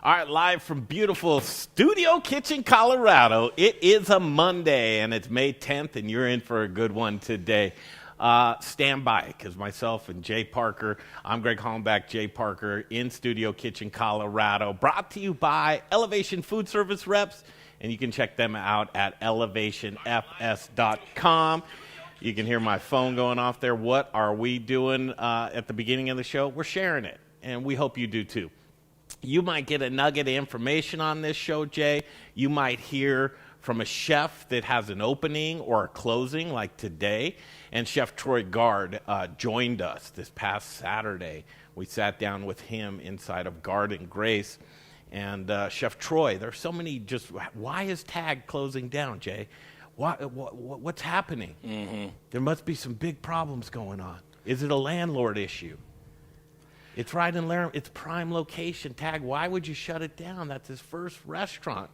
All right, live from beautiful Studio Kitchen, Colorado. It is a Monday, and it's May 10th, and you're in for a good one today. Stand by, because myself and Jay Parker, I'm Greg Hollenbach, Jay Parker, in Studio Kitchen, Colorado, brought to you by Elevation Food Service Reps, and you can check them out at elevationfs.com. You can hear my phone going off there. What are we doing at the beginning of the show? We're sharing it, and we hope you do too. You might get a nugget of information on this show, Jay. You might hear from a chef that has an opening or a closing like today. And Chef Troy Guard joined us this past Saturday. We sat down with him inside of Garden Grace. And Chef Troy, there's so many why is TAG closing down, Jay? What's happening? Mm-hmm. There must be some big problems going on. Is it a landlord issue? It's right in Laramie. It's prime location. TAG, why would you shut it down? That's his first restaurant.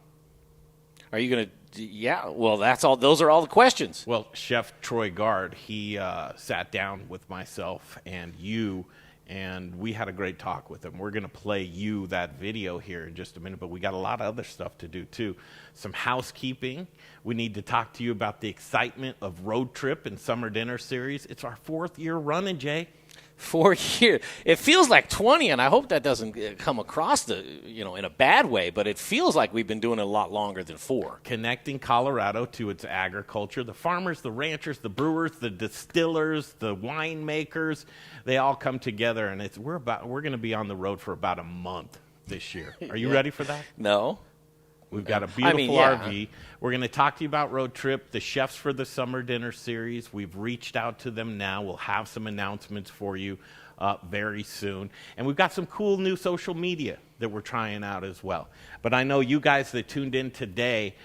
Are you going to? Yeah, well, that's all. Those are all the questions. Well, Chef Troy Guard, he sat down with myself and you, and we had a great talk with him. We're going to play you that video here in just a minute, but we got a lot of other stuff to do, too. Some housekeeping. We need to talk to you about the excitement of Road Trip and Summer Dinner Series. It's our 4th year running, Jay. 4 years. It feels like 20, and I hope that doesn't come across in a bad way, but it feels like we've been doing it a lot longer than 4. Connecting Colorado to its agriculture, the farmers, the ranchers, the brewers, the distillers, the winemakers, they all come together, and we're going to be on the road for about a month this year. Are you ready for that? No. We've got a beautiful RV. We're going to talk to you about Road Trip, the chefs for the Summer Dinner Series. We've reached out to them now. We'll have some announcements for you very soon. And we've got some cool new social media that we're trying out as well. But I know you guys that tuned in today,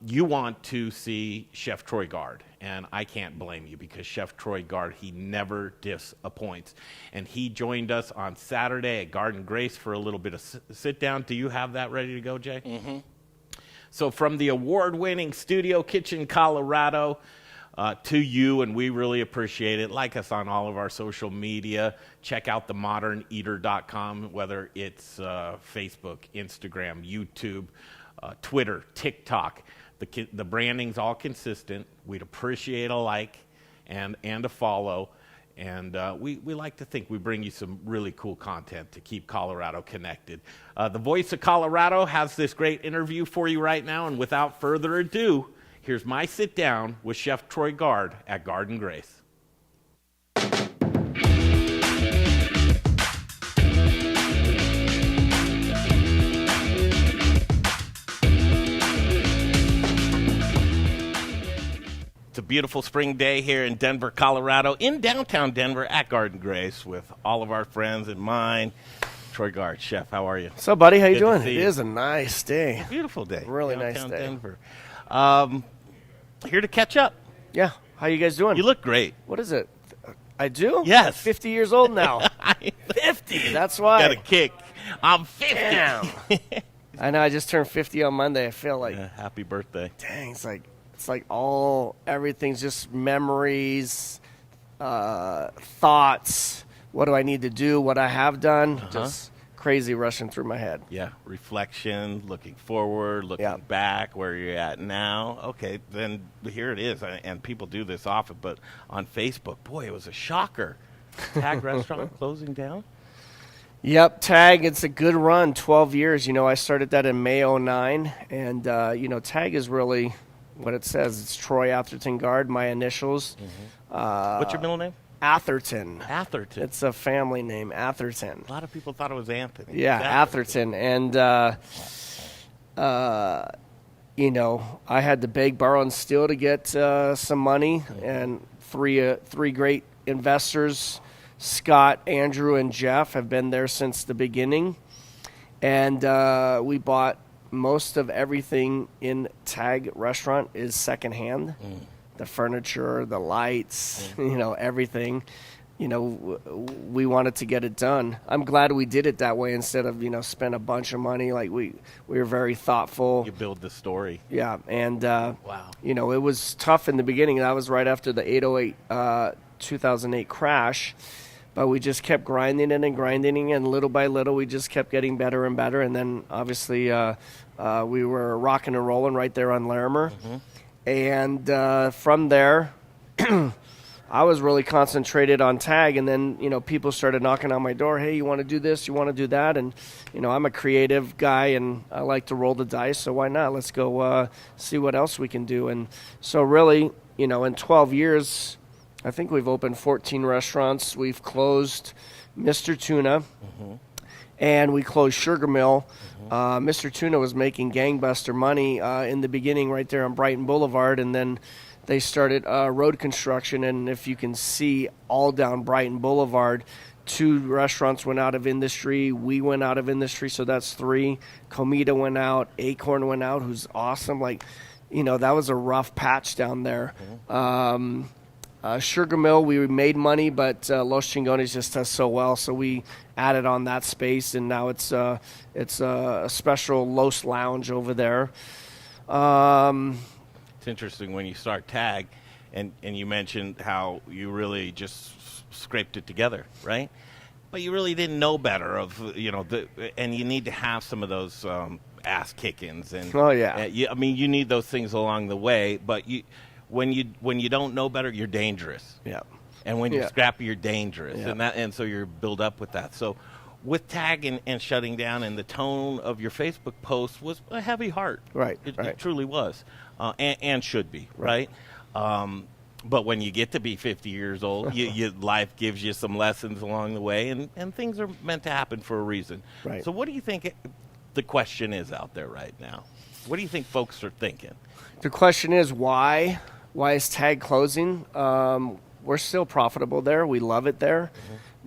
you want to see Chef Troy Guard. And I can't blame you because Chef Troy Guard, he never disappoints. And he joined us on Saturday at Garden Grace for a little bit of sit down. Do you have that ready to go, Jay? Mm-hmm. So from the award-winning Studio Kitchen, Colorado, to you, and we really appreciate it. Like us on all of our social media. Check out themoderneater.com, whether it's Facebook, Instagram, YouTube, Twitter, TikTok. The branding's all consistent. We'd appreciate a like and a follow. And we like to think we bring you some really cool content to keep Colorado connected. The Voice of Colorado has this great interview for you right now. And without further ado, here's my sit down with Chef Troy Guard at Garden Grace. It's a beautiful spring day here in Denver, Colorado, in downtown Denver at Garden Grace with all of our friends and mine. Troy Guard, Chef, how are you? So, buddy, how you Good to doing? see It you. is a nice day. It's a beautiful day. Really downtown nice day. Denver. Here to catch up. Yeah. How you guys doing? You look great. What is it? I do? Yes. 50 years old now. 50. That's why. Got a kick. I'm 50. Damn. I know. I just turned 50 on Monday. I feel like, Yeah, happy birthday. dang, it's like everything's just memories, thoughts. What do I need to do? What I have done? Just crazy rushing through my head. Yeah, reflection, looking forward, looking back, where you're at now. Okay, then here it is. And people do this often, but on Facebook, boy, it was a shocker. Tag restaurant closing down? Yep, TAG, it's a good run, 12 years. I started that in May 09, and, TAG is really what it says. It's Troy Atherton Guard, my initials. Mm-hmm. What's your middle name? Atherton. Atherton. It's a family name, Atherton. A lot of people thought it was Anthony. Yeah, Atherton. And, I had to beg, borrow, and steal to get some money. And three great investors, Scott, Andrew, and Jeff, have been there since the beginning. And we bought most of everything in TAG restaurant is secondhand. The furniture, the lights, everything. We wanted to get it done. I'm glad we did it that way instead of, spend a bunch of money. Like we were very thoughtful. You build the story. Yeah. And, wow. It was tough in the beginning. That was right after the 2008 crash. but we just kept grinding it and grinding it, and little by little we just kept getting better and better. And then obviously we were rocking and rolling right there on Larimer. And from there, I was really concentrated on tag, and then, people started knocking on my door. Hey, you want to do this? You want to do that? And, I'm a creative guy, and I like to roll the dice, so why not? Let's go see what else we can do. And so really, in 12 years, I think we've opened 14 restaurants. We've closed Mr. Tuna, and we closed Sugar Mill. Mr. Tuna was making gangbuster money in the beginning right there on Brighton Boulevard, and then they started road construction, and if you can see all down Brighton Boulevard, 2 restaurants went out of industry. We went out of industry, so that's 3. Comida went out. Acorn went out, who's awesome. That was a rough patch down there. Sugar Mill, we made money, but Los Chingones just does so well, so we added on that space, and now it's a special Los Lounge over there. It's interesting when you start tag, and you mentioned how you really just scraped it together, right? But you really didn't know better and you need to have some of those ass kickings, and you need those things along the way. But when you don't know better, you're dangerous. Yeah. And when you're scrappy, you're dangerous, and so you're built up with that. So with tag and shutting down, and the tone of your Facebook post was a heavy heart. Right. It truly was. And should be, right? But when you get to be 50 years old, life gives you some lessons along the way, and things are meant to happen for a reason. Right. So what do you think the question is out there right now? What do you think folks are thinking? The question is why? Why is tag closing? We're still profitable there. We love it there.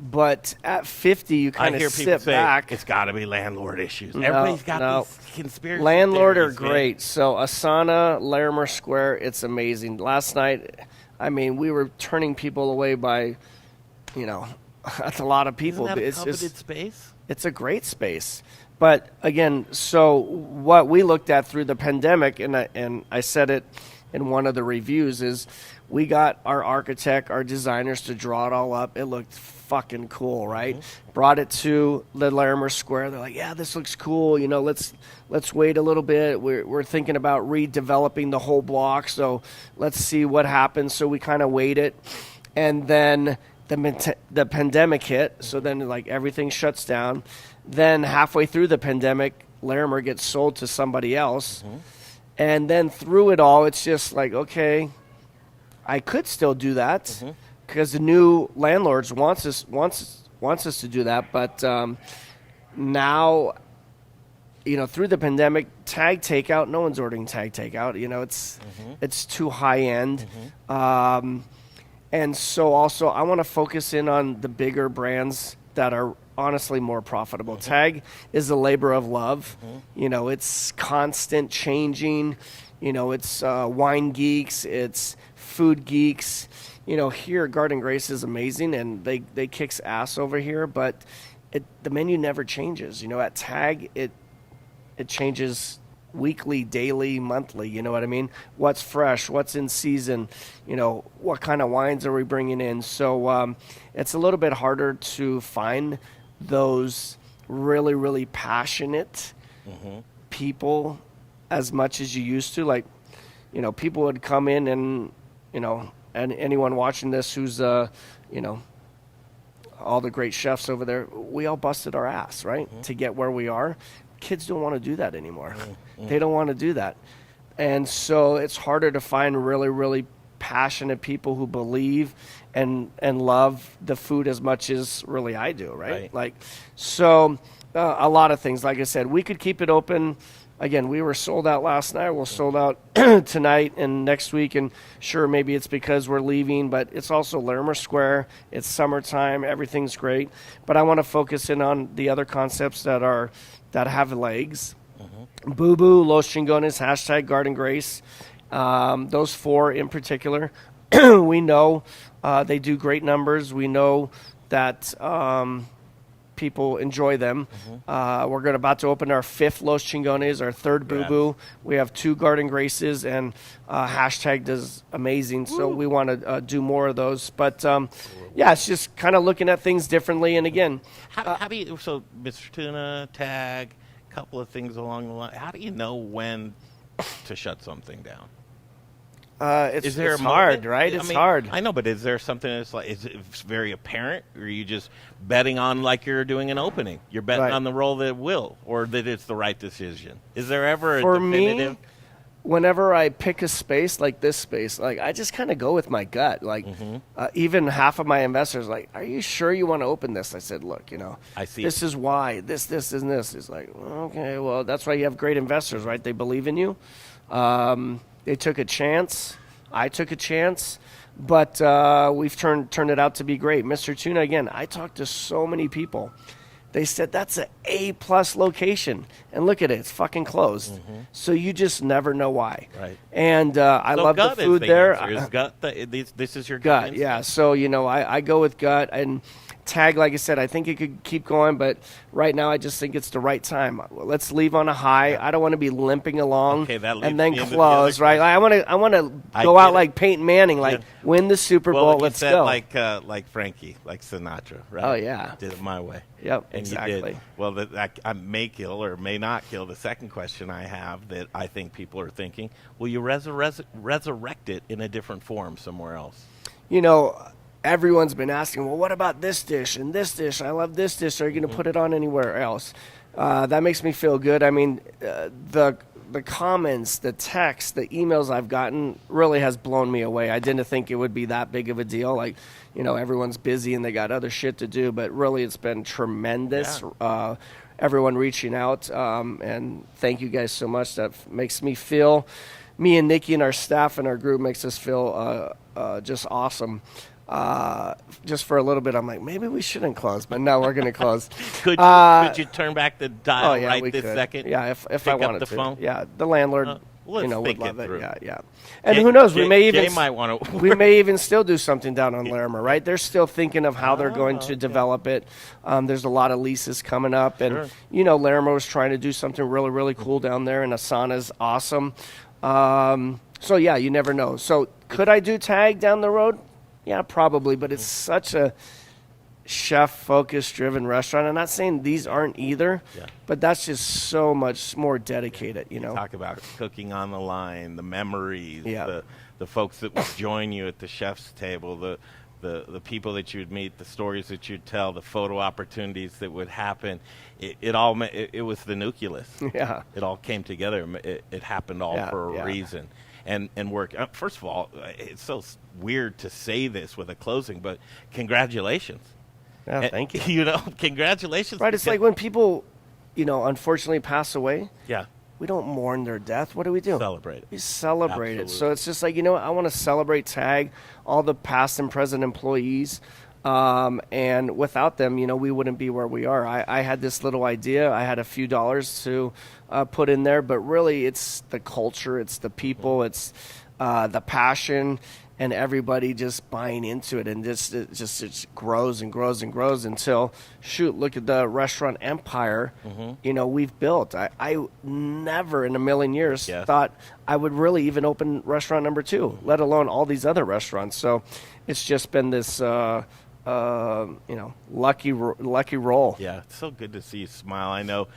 But at 50, you kind of sit back. It's got to be landlord issues. Everybody's got these conspiracy landlord theories, are great. Man. So Asana, Larimer Square, it's amazing. Last night, we were turning people away by, that's a lot of people. Isn't that a coveted space? It's a great space. But again, so what we looked at through the pandemic, and I said it in one of the reviews, is we got our architect, our designers to draw it all up. It looked fucking cool, right? Brought it to the Larimer Square. They're like, yeah, this looks cool. Let's wait a little bit. We're thinking about redeveloping the whole block, so let's see what happens. So we kind of waited, and then the pandemic hit. So then everything shuts down. Then halfway through the pandemic, Larimer gets sold to somebody else, and then through it all, it's just like, okay, I could still do that. Because the new landlords wants us to do that, but now, through the pandemic, tag takeout, no one's ordering tag takeout. It's too high end, and so also I want to focus in on the bigger brands that are honestly more profitable. Tag is a labor of love. It's constant changing. It's wine geeks, it's food geeks. Here Garden Grace is amazing, and they kicks ass over here, but the menu never changes. At Tag, it changes weekly, daily, monthly. You know what I mean? What's fresh? What's in season? What kind of wines are we bringing in? So it's a little bit harder to find those really, really passionate people as much as you used to. People would come in and, and anyone watching this who's, all the great chefs over there, we all busted our ass, right, to get where we are. Kids don't want to do that anymore. They don't want to do that. And so it's harder to find really, really passionate people who believe and love the food as much as really I do, right? A lot of things. Like I said, we could keep it open. Again, we were sold out last night. We'll sold out tonight and next week. And sure, maybe it's because we're leaving, but it's also Larimer Square. It's summertime. Everything's great. But I want to focus in on the other concepts that have legs. Boo Boo, Los Chingones, # Garden Grace. Those 4 in particular, we know they do great numbers. We know that people enjoy them. We're about to open our 5th Los Chingones, our 3rd Boo Boo. We have 2 Garden Graces, and hashtag does amazing. So we want to do more of those. But yeah, it's just kind of looking at things differently. And again, how do you? So, Mr. Tuna, tag, a couple of things along the line. How do you know when to shut something down? It's hard, right? It's hard. I know, but is there something that's like, is it very apparent, or are you just betting on like you're doing an opening? You're betting on the roll that it will, or that it's the right decision? Is there ever a definitive? Me, whenever I pick a space like this space, like I just kind of go with my gut. Like even half of my investors, like, are you sure you want to open this? I said, look, I see. This is why. This, and this. It's like, okay, well, that's why you have great investors, right? They believe in you. They took a chance. I took a chance, but we've turned it out to be great. Mr. Tuna, again, I talked to so many people. They said that's an A+ location, and look at it, it's fucking closed. So you just never know why. Right. And I love the food there. This is your gut. Yeah. So I go with gut, and tag, like I said, I think it could keep going, but right now I just think it's the right time. Let's leave on a high. I don't want to be limping along and then close, right? I want to go out like Peyton Manning, win the Super Bowl. Let's go. Like Frankie, like Sinatra, right? Oh yeah, did it my way. Yep, and exactly. You did. Well, that I may kill or may not kill the second question I have that I think people are thinking: will you resurrect it in a different form somewhere else? Everyone's been asking, well, what about this dish and this dish? I love this dish. Are you going to put it on anywhere else? That makes me feel good. I mean, the comments, the texts, the emails I've gotten really has blown me away. I didn't think it would be that big of a deal. Like, everyone's busy and they got other shit to do, but really it's been tremendous. Yeah. Everyone reaching out, and thank you guys so much. That makes me feel, me and Nikki and our staff and our group makes us feel just awesome. Just for a little bit, I'm like, maybe we shouldn't close, but no, we're going to close. Could you turn back the dial this second? Yeah, if I wanted to. Phone? Yeah, the landlord, would love it. Yeah. And Jay, who knows? Jay might want to. We may even still do something down on Larimer, right? They're still thinking of how they're going to develop it. There's a lot of leases coming up, and Larimer was trying to do something really, really cool down there, and Asana's awesome. So yeah, you never know. So could I do tag down the road? Yeah, probably, but it's such a chef-focused, driven restaurant. I'm not saying these aren't either, but that's just so much more dedicated, Talk about cooking on the line, the memories, the folks that would join you at the chef's table, the people that you'd meet, the stories that you'd tell, the photo opportunities that would happen. It was the nucleus. Yeah. It all came together. It happened all for a reason. And work. First of all, it's so weird to say this with a closing, but congratulations. Yeah, thank you. Congratulations. Right, it's like when people, unfortunately pass away. Yeah. We don't mourn their death. What do we do? Celebrate it. We celebrate it. So it's just like, I want to celebrate TAG, all the past and present employees. And without them, we wouldn't be where we are. I had this little idea. I had a few dollars to put in there, but really it's the culture, it's the people, it's the passion, and everybody just buying into it. And it just grows and grows and grows until, look at the restaurant empire, we've built. I never in a million years thought I would really even open restaurant number 2, let alone all these other restaurants. So it's just been this... lucky roll. Yeah, it's so good to see you smile. I know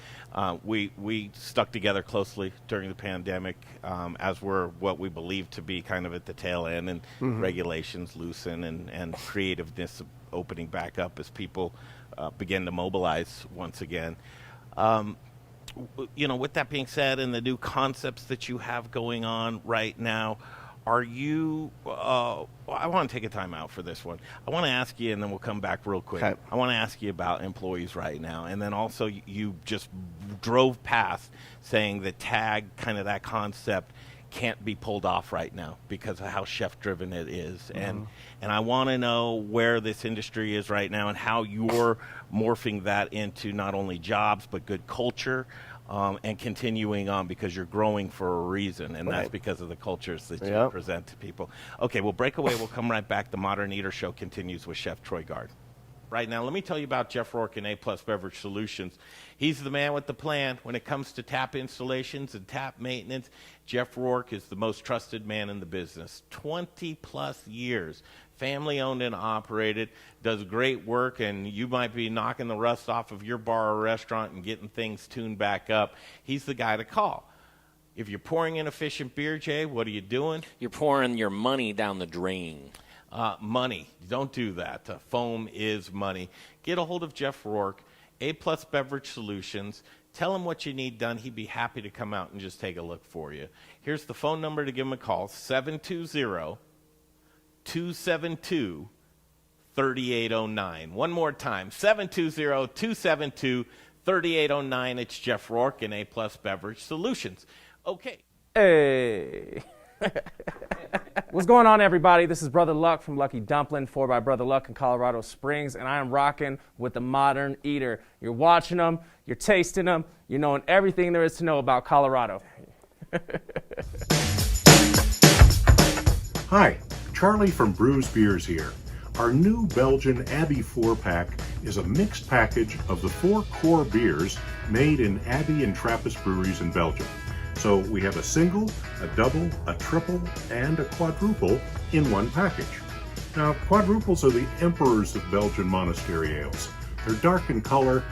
we stuck together closely during the pandemic, as we're what we believe to be kind of at the tail end, and regulations loosen and creativeness opening back up as people begin to mobilize once again. With that being said, and the new concepts that you have going on right now, are you I want to take a time out for this one. I want to ask you, and then we'll come back real quick. Okay. I want to ask you about employees right now. And then also you just drove past saying that tag, kind of that concept, can't be pulled off right now because of how chef-driven it is. And I want to know where this industry is right now and how you're morphing that into not only jobs but good culture. And continuing on because you're growing for a reason, and that's because of the cultures that you present to people. Okay, we'll break away. We'll come right back. The Modern Eater Show continues with Chef Troy Guard. right now. Let me tell you about Jeff Rourke and A-Plus Beverage Solutions. He's the man with the plan when it comes to tap installations and tap maintenance. Jeff Rourke is the most trusted man in the business. 20-plus years, family-owned and operated, does great work, and you might be knocking the rust off of your bar or restaurant and getting things tuned back up. He's the guy to call. If you're pouring inefficient beer, Jay, what are you doing? You're pouring your money down the drain. Money. Don't do that. Foam is money. Get a hold of Jeff Rourke, A-Plus Beverage Solutions. Tell him what you need done. He'd be happy to come out and just take a look for you. Here's the phone number to give him a call, 720-272-3809. One more time, 720-272-3809. It's Jeff Rourke and A-Plus Beverage Solutions. Okay. Hey. What's going on, everybody? This is Brother Luck from Lucky Dumpling, 4x Brother Luck in Colorado Springs, and I am rocking with the Modern Eater. You're watching them, you're tasting them, you're knowing everything there is to know about Colorado. Hi, Charlie from Bruz Beers here. Our new Belgian Abbey 4-pack is a mixed package of the 4 core beers made in Abbey and Trappist breweries in Belgium. So we have a single, a double, a triple, and a quadruple in one package. Now, quadruples are the emperors of Belgian monastery ales. They're dark in color,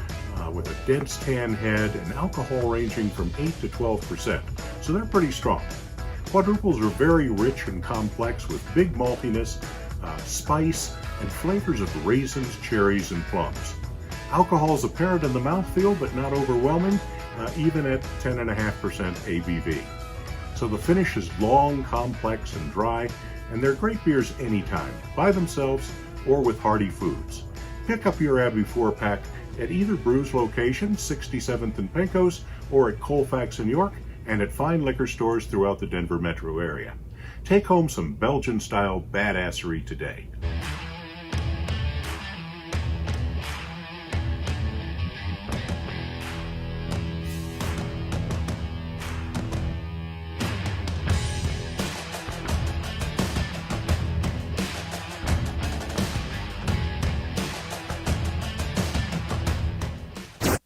with a dense tan head, and alcohol ranging from 8 to 12%, so they're pretty strong. Quadruples are very rich and complex with big maltiness, spice, and flavors of raisins, cherries, and plums. Alcohol is apparent in the mouthfeel, but not overwhelming, even at 10.5% ABV. So the finish is long, complex, and dry, and they're great beers anytime, by themselves or with hearty foods. Pick up your Abbey 4-pack at either Bruz location, 67th and Pecos, or at Colfax in York, and at fine liquor stores throughout the Denver metro area. Take home some Belgian-style badassery today.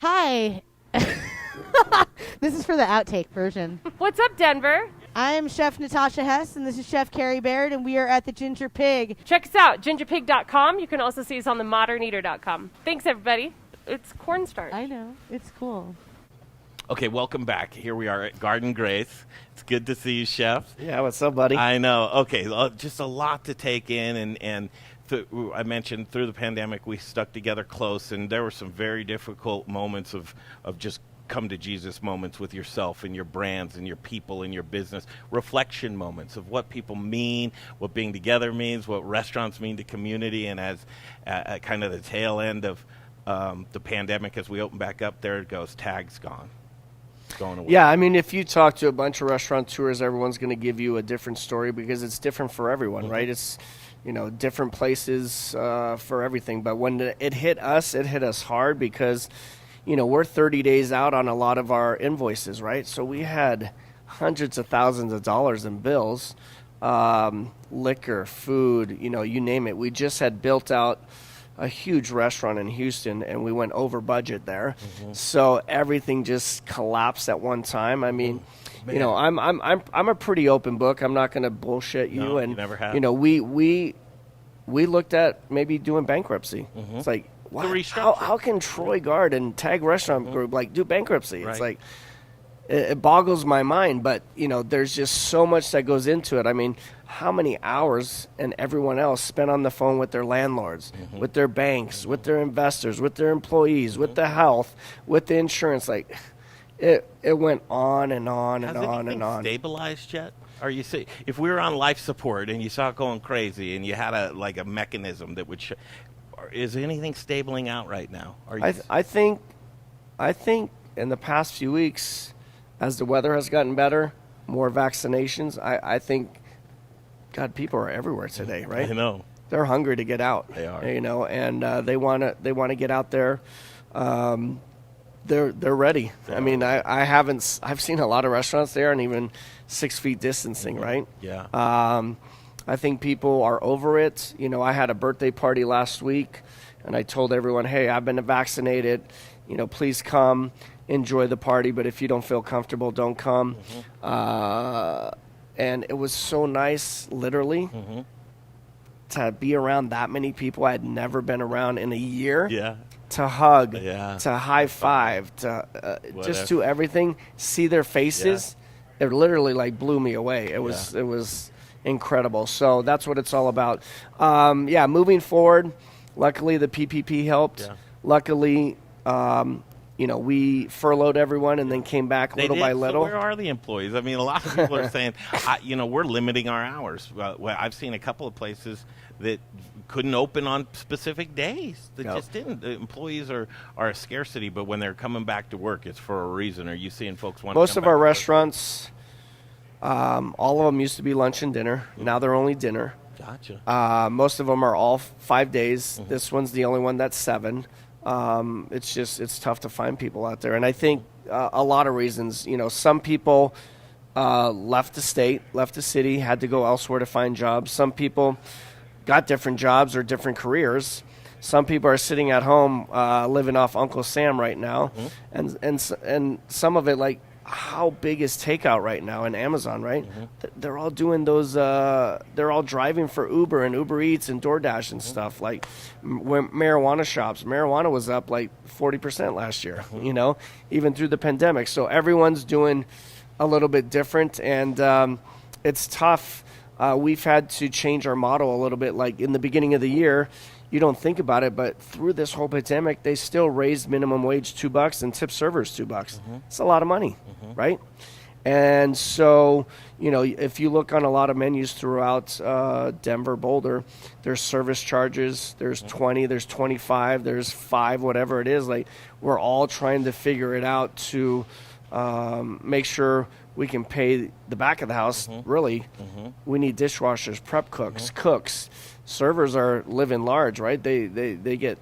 Hi. This is for the outtake version. What's up, Denver? I am Chef Natasha Hess, and this is Chef Carrie Baird, and we are at the Ginger Pig. Check us out, gingerpig.com. You can also see us on the moderneater.com. Thanks, everybody. It's cornstarch. I know. It's cool. Okay, welcome back. Here we are at Garden Grace. It's good to see you, Chef. Yeah, what's up, buddy? I know. Okay, just a lot to take in, and I mentioned through the pandemic we stuck together close, and there were some very difficult moments of just come to Jesus moments with yourself and your brands and your people and your business, reflection moments of what people mean, what being together means, what restaurants mean to community, and as kind of the tail end of the pandemic, as we open back up, there it goes, tag's gone. Going away. Yeah, I mean, if you talk to a bunch of restaurateurs, everyone's going to give you a different story because it's different for everyone, right? It's, different places for everything. But when it hit us hard because, we're 30 days out on a lot of our invoices, right? So we had hundreds of thousands of dollars in bills, liquor, food, you name it. We just had built out a huge restaurant in Houston, and we went over budget there. So everything just collapsed at one time. I mean, I'm a pretty open book. I'm not going to bullshit you. No, and you never have. We looked at maybe doing bankruptcy. It's like, what? How can Troy Guard and Tag Restaurant Group do bankruptcy? Right. It's like it boggles my mind. But there's just so much that goes into it. I mean, how many hours and everyone else spent on the phone with their landlords, with their banks, with their investors, with their employees, with the health, with the insurance? Like it went on and on and on and on. Stabilized yet? Are you see if we were on life support and you saw it going crazy and you had a mechanism that would is anything stabling out right now? I think in the past few weeks, as the weather has gotten better, more vaccinations, I think, God, people are everywhere today, right? I know. They're hungry to get out. They are. And they want to get out there. They're ready. I mean, I've seen a lot of restaurants there, and even 6 feet distancing, right? Yeah. I think people are over it. I had a birthday party last week, and I told everyone, hey, I've been vaccinated. Please come, enjoy the party, but if you don't feel comfortable, don't come. And it was so nice, literally, to be around that many people I had never been around in a year. Yeah. To hug, Yeah. to high five, to just do everything, see their faces. It literally blew me away. It was incredible. So that's what it's all about. Moving forward, luckily the PPP helped. Yeah. Luckily, we furloughed everyone and then came back little by little. So where are the employees? I mean, a lot of people are saying, we're limiting our hours. I've seen a couple of places that couldn't open on specific days. That just didn't. The employees are a scarcity, but when they're coming back to work, it's for a reason. Are you seeing folks want to come back? Most of our restaurants, all of them used to be lunch and dinner. Now they're only dinner. Gotcha. Most of them are all 5 days. This one's the only one that's 7. It's tough to find people out there. And I think a lot of reasons, some people left the state, left the city, had to go elsewhere to find jobs. Some people got different jobs or different careers. Some people are sitting at home living off Uncle Sam right now. And some of it, how big is takeout right now in Amazon, right? They're all doing those, they're all driving for Uber and Uber Eats and DoorDash and stuff. Marijuana shops, marijuana was up 40% last year, even through the pandemic. So everyone's doing a little bit different, and it's tough. We've had to change our model a little bit. In the beginning of the year, you don't think about it, but through this whole pandemic, they still raised minimum wage $2 and tip servers $2. It's a lot of money, right? And so, if you look on a lot of menus throughout Denver, Boulder, there's service charges, there's 20, there's 25, there's 5, whatever it is. We're all trying to figure it out to make sure we can pay the back of the house, really. We need dishwashers, prep cooks, cooks. Servers are living large, right? They get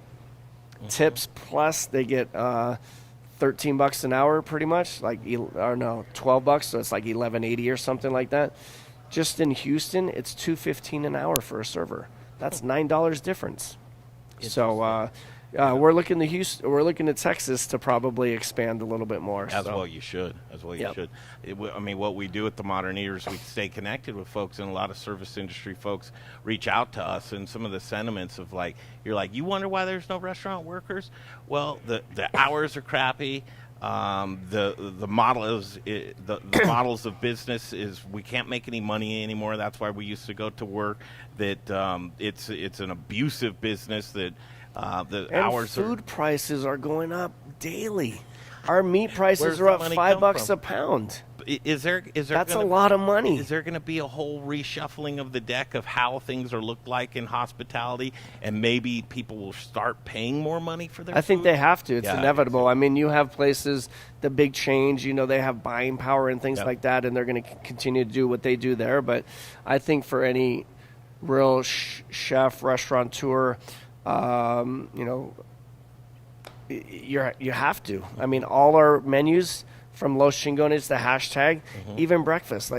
tips plus they get $13 an hour pretty much, $12, so it's $11.80 or something like that. Just in Houston, it's $2.15 an hour for a server. That's $9 difference. So we're looking to Houston. We're looking to Texas to probably expand a little bit more. As well, you should. You should. What we do at the Modern Eater is we stay connected with folks, and a lot of service industry folks reach out to us. And some of the sentiments of you wonder why there's no restaurant workers. Well, the hours are crappy. The models the models of business is we can't make any money anymore. That's why we used to go to work. That it's an abusive business that. Food prices are going up daily. Our meat prices are up $5 a pound. Is there? That's a lot of money. Is there going to be a whole reshuffling of the deck of how things are looked like in hospitality, and maybe people will start paying more money for their? I think they have to. It's inevitable. I mean, you have places, the big change. They have buying power and things like that, and they're going to continue to do what they do there. But I think for any real chef, restaurateur. You have to. I mean, all our menus from Los Chingones to hashtag, even breakfast,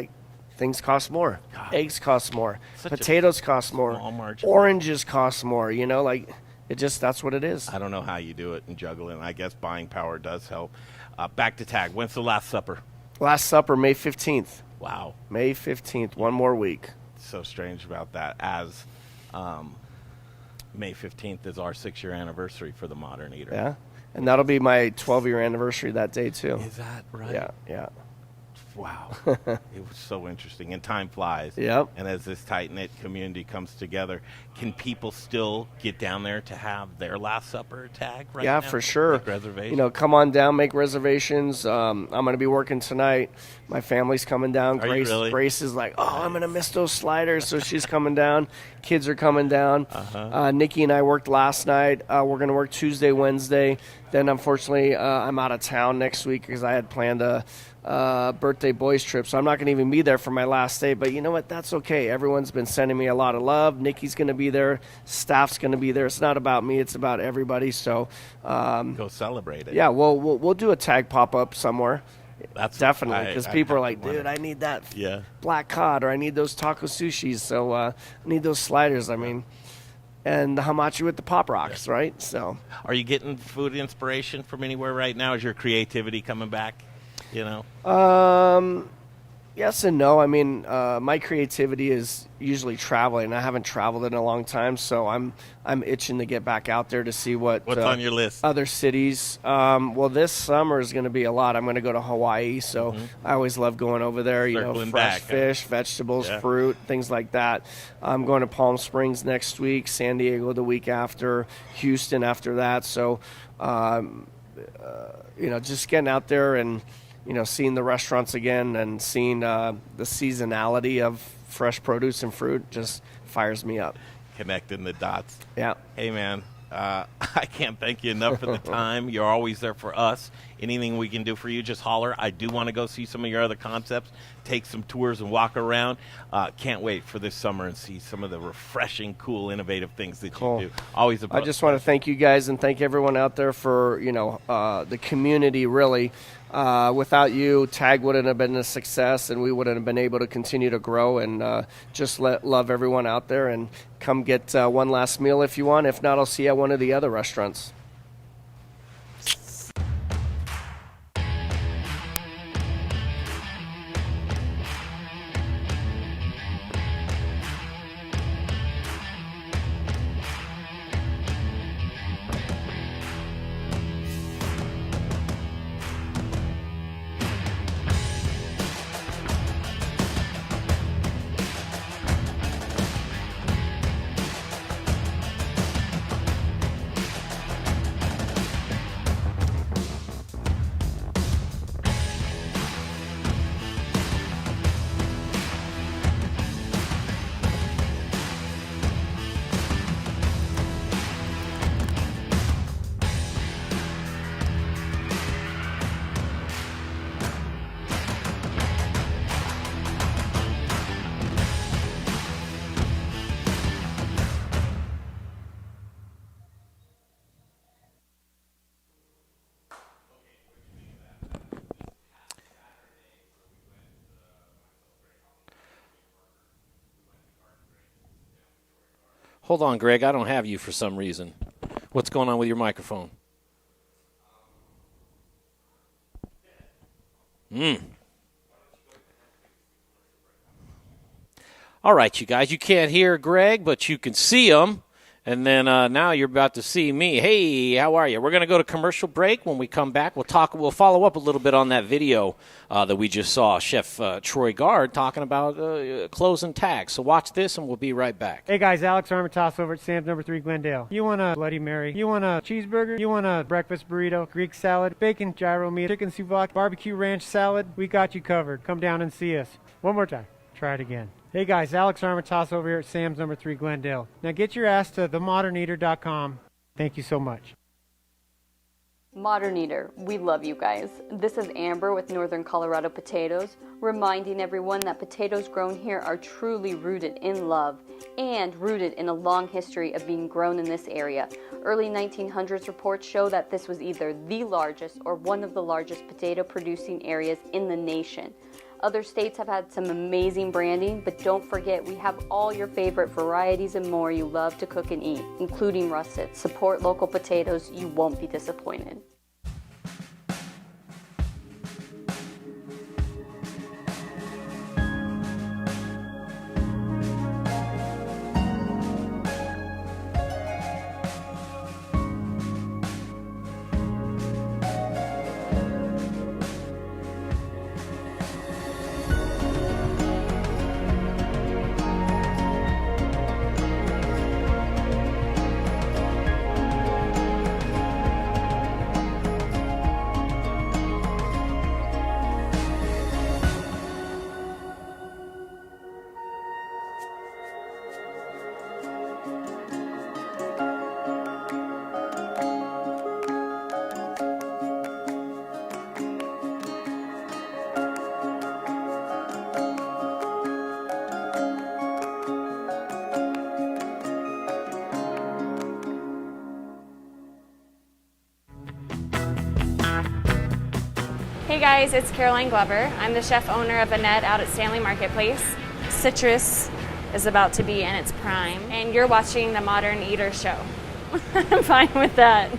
things cost more. God. Eggs cost more. Potatoes cost more. Oranges cost more. That's what it is. I don't know how you do it and juggle it. I guess buying power does help. Back to tag. When's the Last Supper? Last Supper, May 15th. Wow. May 15th. One more week. So strange about that. As May 15th is our 6-year anniversary for the Modern Eater. Yeah, and that'll be my 12-year anniversary that day, too. Is that right? Yeah. Wow. It was so interesting. And time flies. Yep. And as this tight-knit community comes together, can people still get down there to have their Last Supper tag right now? Yeah, for sure. Make reservations? Come on down, make reservations. I'm going to be working tonight. My family's coming down. Are you really? Grace is I'm going to miss those sliders, so she's coming down. Kids are coming down. Nikki and I worked last night. We're going to work Tuesday, Wednesday. Then, unfortunately, I'm out of town next week because I had planned a birthday boys trip, so I'm not going to even be there for my last day. But you know what? That's okay. Everyone's been sending me a lot of love. Nikki's going to be there. Staff's going to be there. It's not about me. It's about everybody. So go celebrate it. Yeah, we'll do a tag pop-up somewhere. That's definitely, because people are like, dude, I need that black cod, or I need those taco sushis, so I need those sliders. I mean, and the hamachi with the Pop Rocks, right? So, are you getting food inspiration from anywhere right now? Is your creativity coming back? Yes and no. I mean, my creativity is usually traveling. I haven't traveled in a long time, so I'm itching to get back out there to see what's on your list. Other cities. Well, this summer is going to be a lot. I'm going to go to Hawaii, so I always love going over there. Circling fresh back, fish, vegetables, fruit, things like that. I'm going to Palm Springs next week, San Diego the week after, Houston after that. So, just getting out there and seeing the restaurants again and seeing the seasonality of fresh produce and fruit just fires me up. Connecting the dots. Yeah. Hey, man, I can't thank you enough for the time. You're always there for us. Anything we can do for you, just holler. I do want to go see some of your other concepts, take some tours and walk around. Can't wait for this summer and see some of the refreshing, cool, innovative things that you do. Always I just want to thank you guys and thank everyone out there for, the community, really. Without you, TAG wouldn't have been a success, and we wouldn't have been able to continue to grow. And just love everyone out there, and come get one last meal if you want. If not, I'll see you at one of the other restaurants. Hold on, Greg. I don't have you for some reason. What's going on with your microphone? All right, you guys. You can't hear Greg, but you can see him. And then now you're about to see me. Hey, how are you? We're going to go to commercial break. When we come back, we'll follow up a little bit on that video that we just saw, Chef Troy Gard talking about closing tags. So watch this, and we'll be right back. Hey, guys, Alex Armitage over at Sam's No. 3 Glendale. You want a Bloody Mary? You want a cheeseburger? You want a breakfast burrito, Greek salad, bacon gyro meat, chicken souvlaki, barbecue ranch salad? We got you covered. Come down and see us. One more time. Try it again. Hey guys, Alex Armitage over here at Sam's No. 3 Glendale. Now get your ass to themoderneater.com. Thank you so much. Modern Eater, we love you guys. This is Amber with Northern Colorado Potatoes, reminding everyone that potatoes grown here are truly rooted in love and rooted in a long history of being grown in this area. Early 1900s reports show that this was either the largest or one of the largest potato producing areas in the nation. Other states have had some amazing branding, but don't forget we have all your favorite varieties and more you love to cook and eat, including russet. Support local potatoes, you won't be disappointed. Hey guys, it's Caroline Glover. I'm the chef owner of Annette out at Stanley Marketplace. Citrus, is about to be in its prime, and you're watching the Modern Eater Show. I'm fine with that.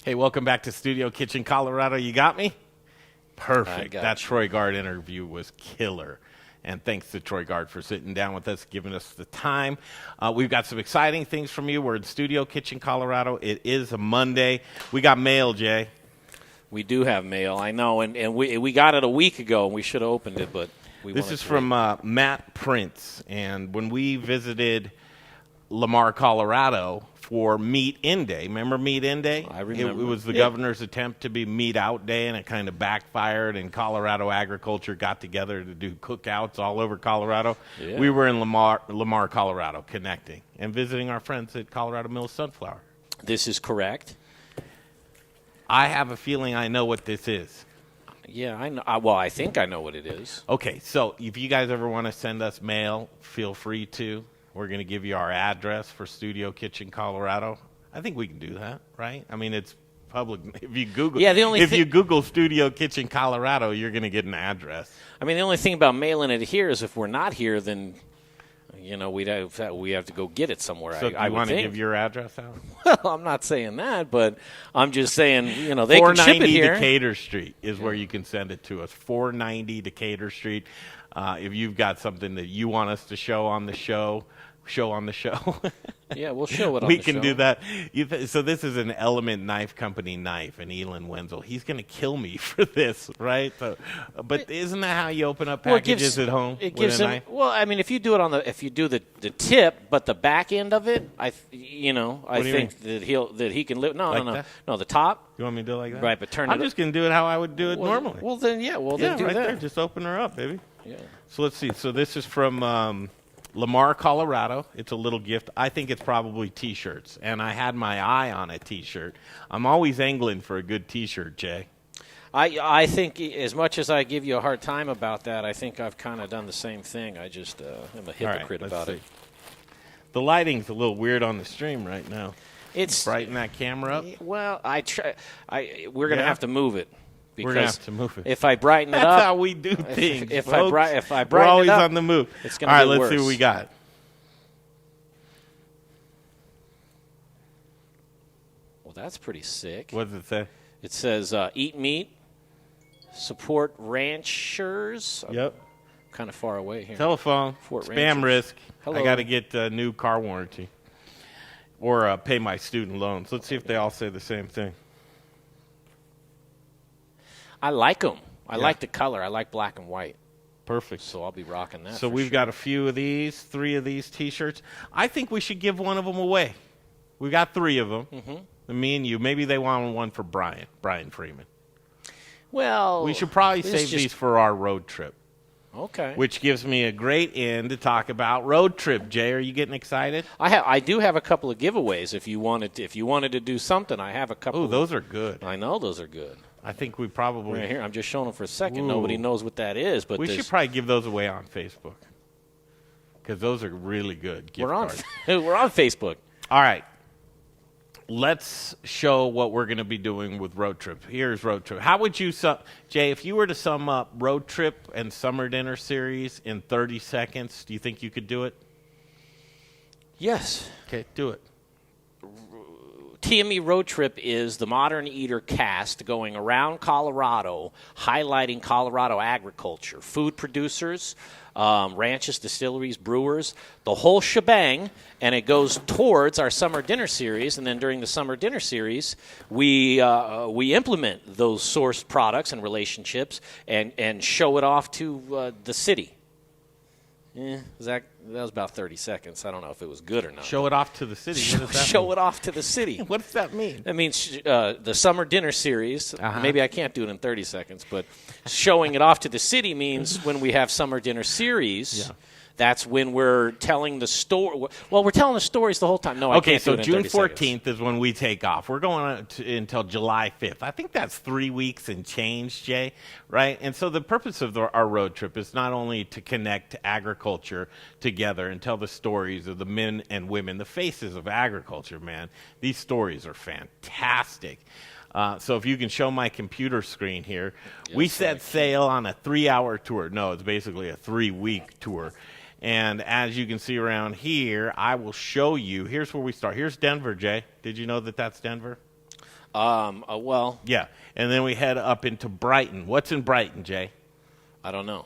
Hey, welcome back to Studio Kitchen, Colorado. You got me? Perfect. That Troy Guard interview was killer. And thanks to Troy Guard for sitting down with us, giving us the time. We've got some exciting things from you. We're in Studio Kitchen, Colorado. It is a Monday. We got mail, Jay. We do have mail, I know. And we got it a week ago, and we should have opened it, but This is from Matt Prince. And when we visited Lamar, Colorado for Meat In Day. Remember Meat In Day? I remember. It was the governor's attempt to be Meat Out Day, and it kind of backfired, and Colorado agriculture got together to do cookouts all over Colorado. Yeah. We were in Lamar, Colorado, connecting and visiting our friends at Colorado Mills Sunflower. This is correct. I have a feeling I know what this is. Yeah, I know. Well, I think I know what it is. Okay, so if you guys ever want to send us mail, feel free to. We're going to give you our address for Studio Kitchen, Colorado. I think we can do that, right? I mean, it's public. If you Google, you Google Studio Kitchen, Colorado, you're going to get an address. I mean, the only thing about mailing it here is if we're not here, then we have to go get it somewhere. So I want to give your address out. Well, I'm not saying that, but I'm just saying they can ship it here. 490 Decatur Street is where you can send it to us. 490 Decatur Street. If you've got something that you want us to show on the show. Yeah, we'll show it on we the can show. do that. So this is an Element Knife Company knife, and Elin Wenzel. He's going to kill me for this, right? So, but isn't that how you open up packages at home? It gives him. Knife? Well, I mean, if you do it if you do the tip, but the back end of it, I think that he can live. No, the top. You want me to do it like that? Right, but I'm just going to do it how I would do it normally. Well, then do right that. There. Just open her up, baby. Yeah. So let's see. So this is from Lamar, Colorado. It's a little gift. I think it's probably T-shirts, and I had my eye on a T-shirt. I'm always angling for a good T-shirt, Jay. I think as much as I give you a hard time about that, I think I've kind of done the same thing. I just am a hypocrite about it. The lighting's a little weird on the stream right now. It's brighten that camera up. Well, we're going to have to move it. We're going to have to move it. If I brighten it up. That's how we do things. If I brighten we're always it up, on the move. It's going to be All right, let's worse. see what we got. Well, that's pretty sick. What does it say? It says, eat meat, support ranchers. Yep. I'm kind of far away here. Telephone. Fort Spam ranchers. risk. Hello. I got to get a new car warranty or pay my student loans. Let's see if they all say the same thing. I like them. I like the color. I like black and white. Perfect. So I'll be rocking that. So we've got a few of these, 3 of these T-shirts. I think we should give one of them away. We got 3 of them. Mm-hmm. Me and you. Maybe they want one for Brian Freeman. Well, we should probably save these for our road trip. Okay. Which gives me a great end to talk about road trip. Jay, are you getting excited? I do have a couple of giveaways. If you wanted to do something, I have a couple. Oh, those are good. I know those are good. I think we probably right here. I'm just showing them for a second. Ooh. Nobody knows what that is, but we should probably give those away on Facebook because those are really good. We're on Facebook. All right. Let's show what we're going to be doing with Road Trip. Here's Road Trip. How would you Jay, if you were to sum up Road Trip and Summer Dinner Series in 30 seconds, do you think you could do it? Yes. Okay, do it. TME Road Trip is the Modern Eater cast going around Colorado, highlighting Colorado agriculture, food producers, ranches, distilleries, brewers, the whole shebang, and it goes towards our summer dinner series. And then during the summer dinner series, we implement those sourced products and relationships and show it off to the city. That was about 30 seconds. I don't know if it was good or not. Show it off to the city. What does that show mean? It off to the city. What does that mean? That means the summer dinner series. Maybe I can't do it in 30 seconds, but showing it off to the city means when we have summer dinner series, that's when we're telling the story. Well, we're telling the stories the whole time. No, I can't do it in 30 June 14th is when we take off. We're going until July 5th. I think that's 3 weeks and change, Jay, right? And so the purpose of our road trip is not only to connect agriculture together and tell the stories of the men and women, the faces of agriculture, man. These stories are fantastic. So if you can show my computer screen here, we set sail on a 3-hour tour. No, it's basically a 3-week tour. And as you can see around here, I will show you. Here's where we start. Here's Denver, Jay. Did you know that that's Denver? Well. Yeah. And then we head up into Brighton. What's in Brighton, Jay? I don't know.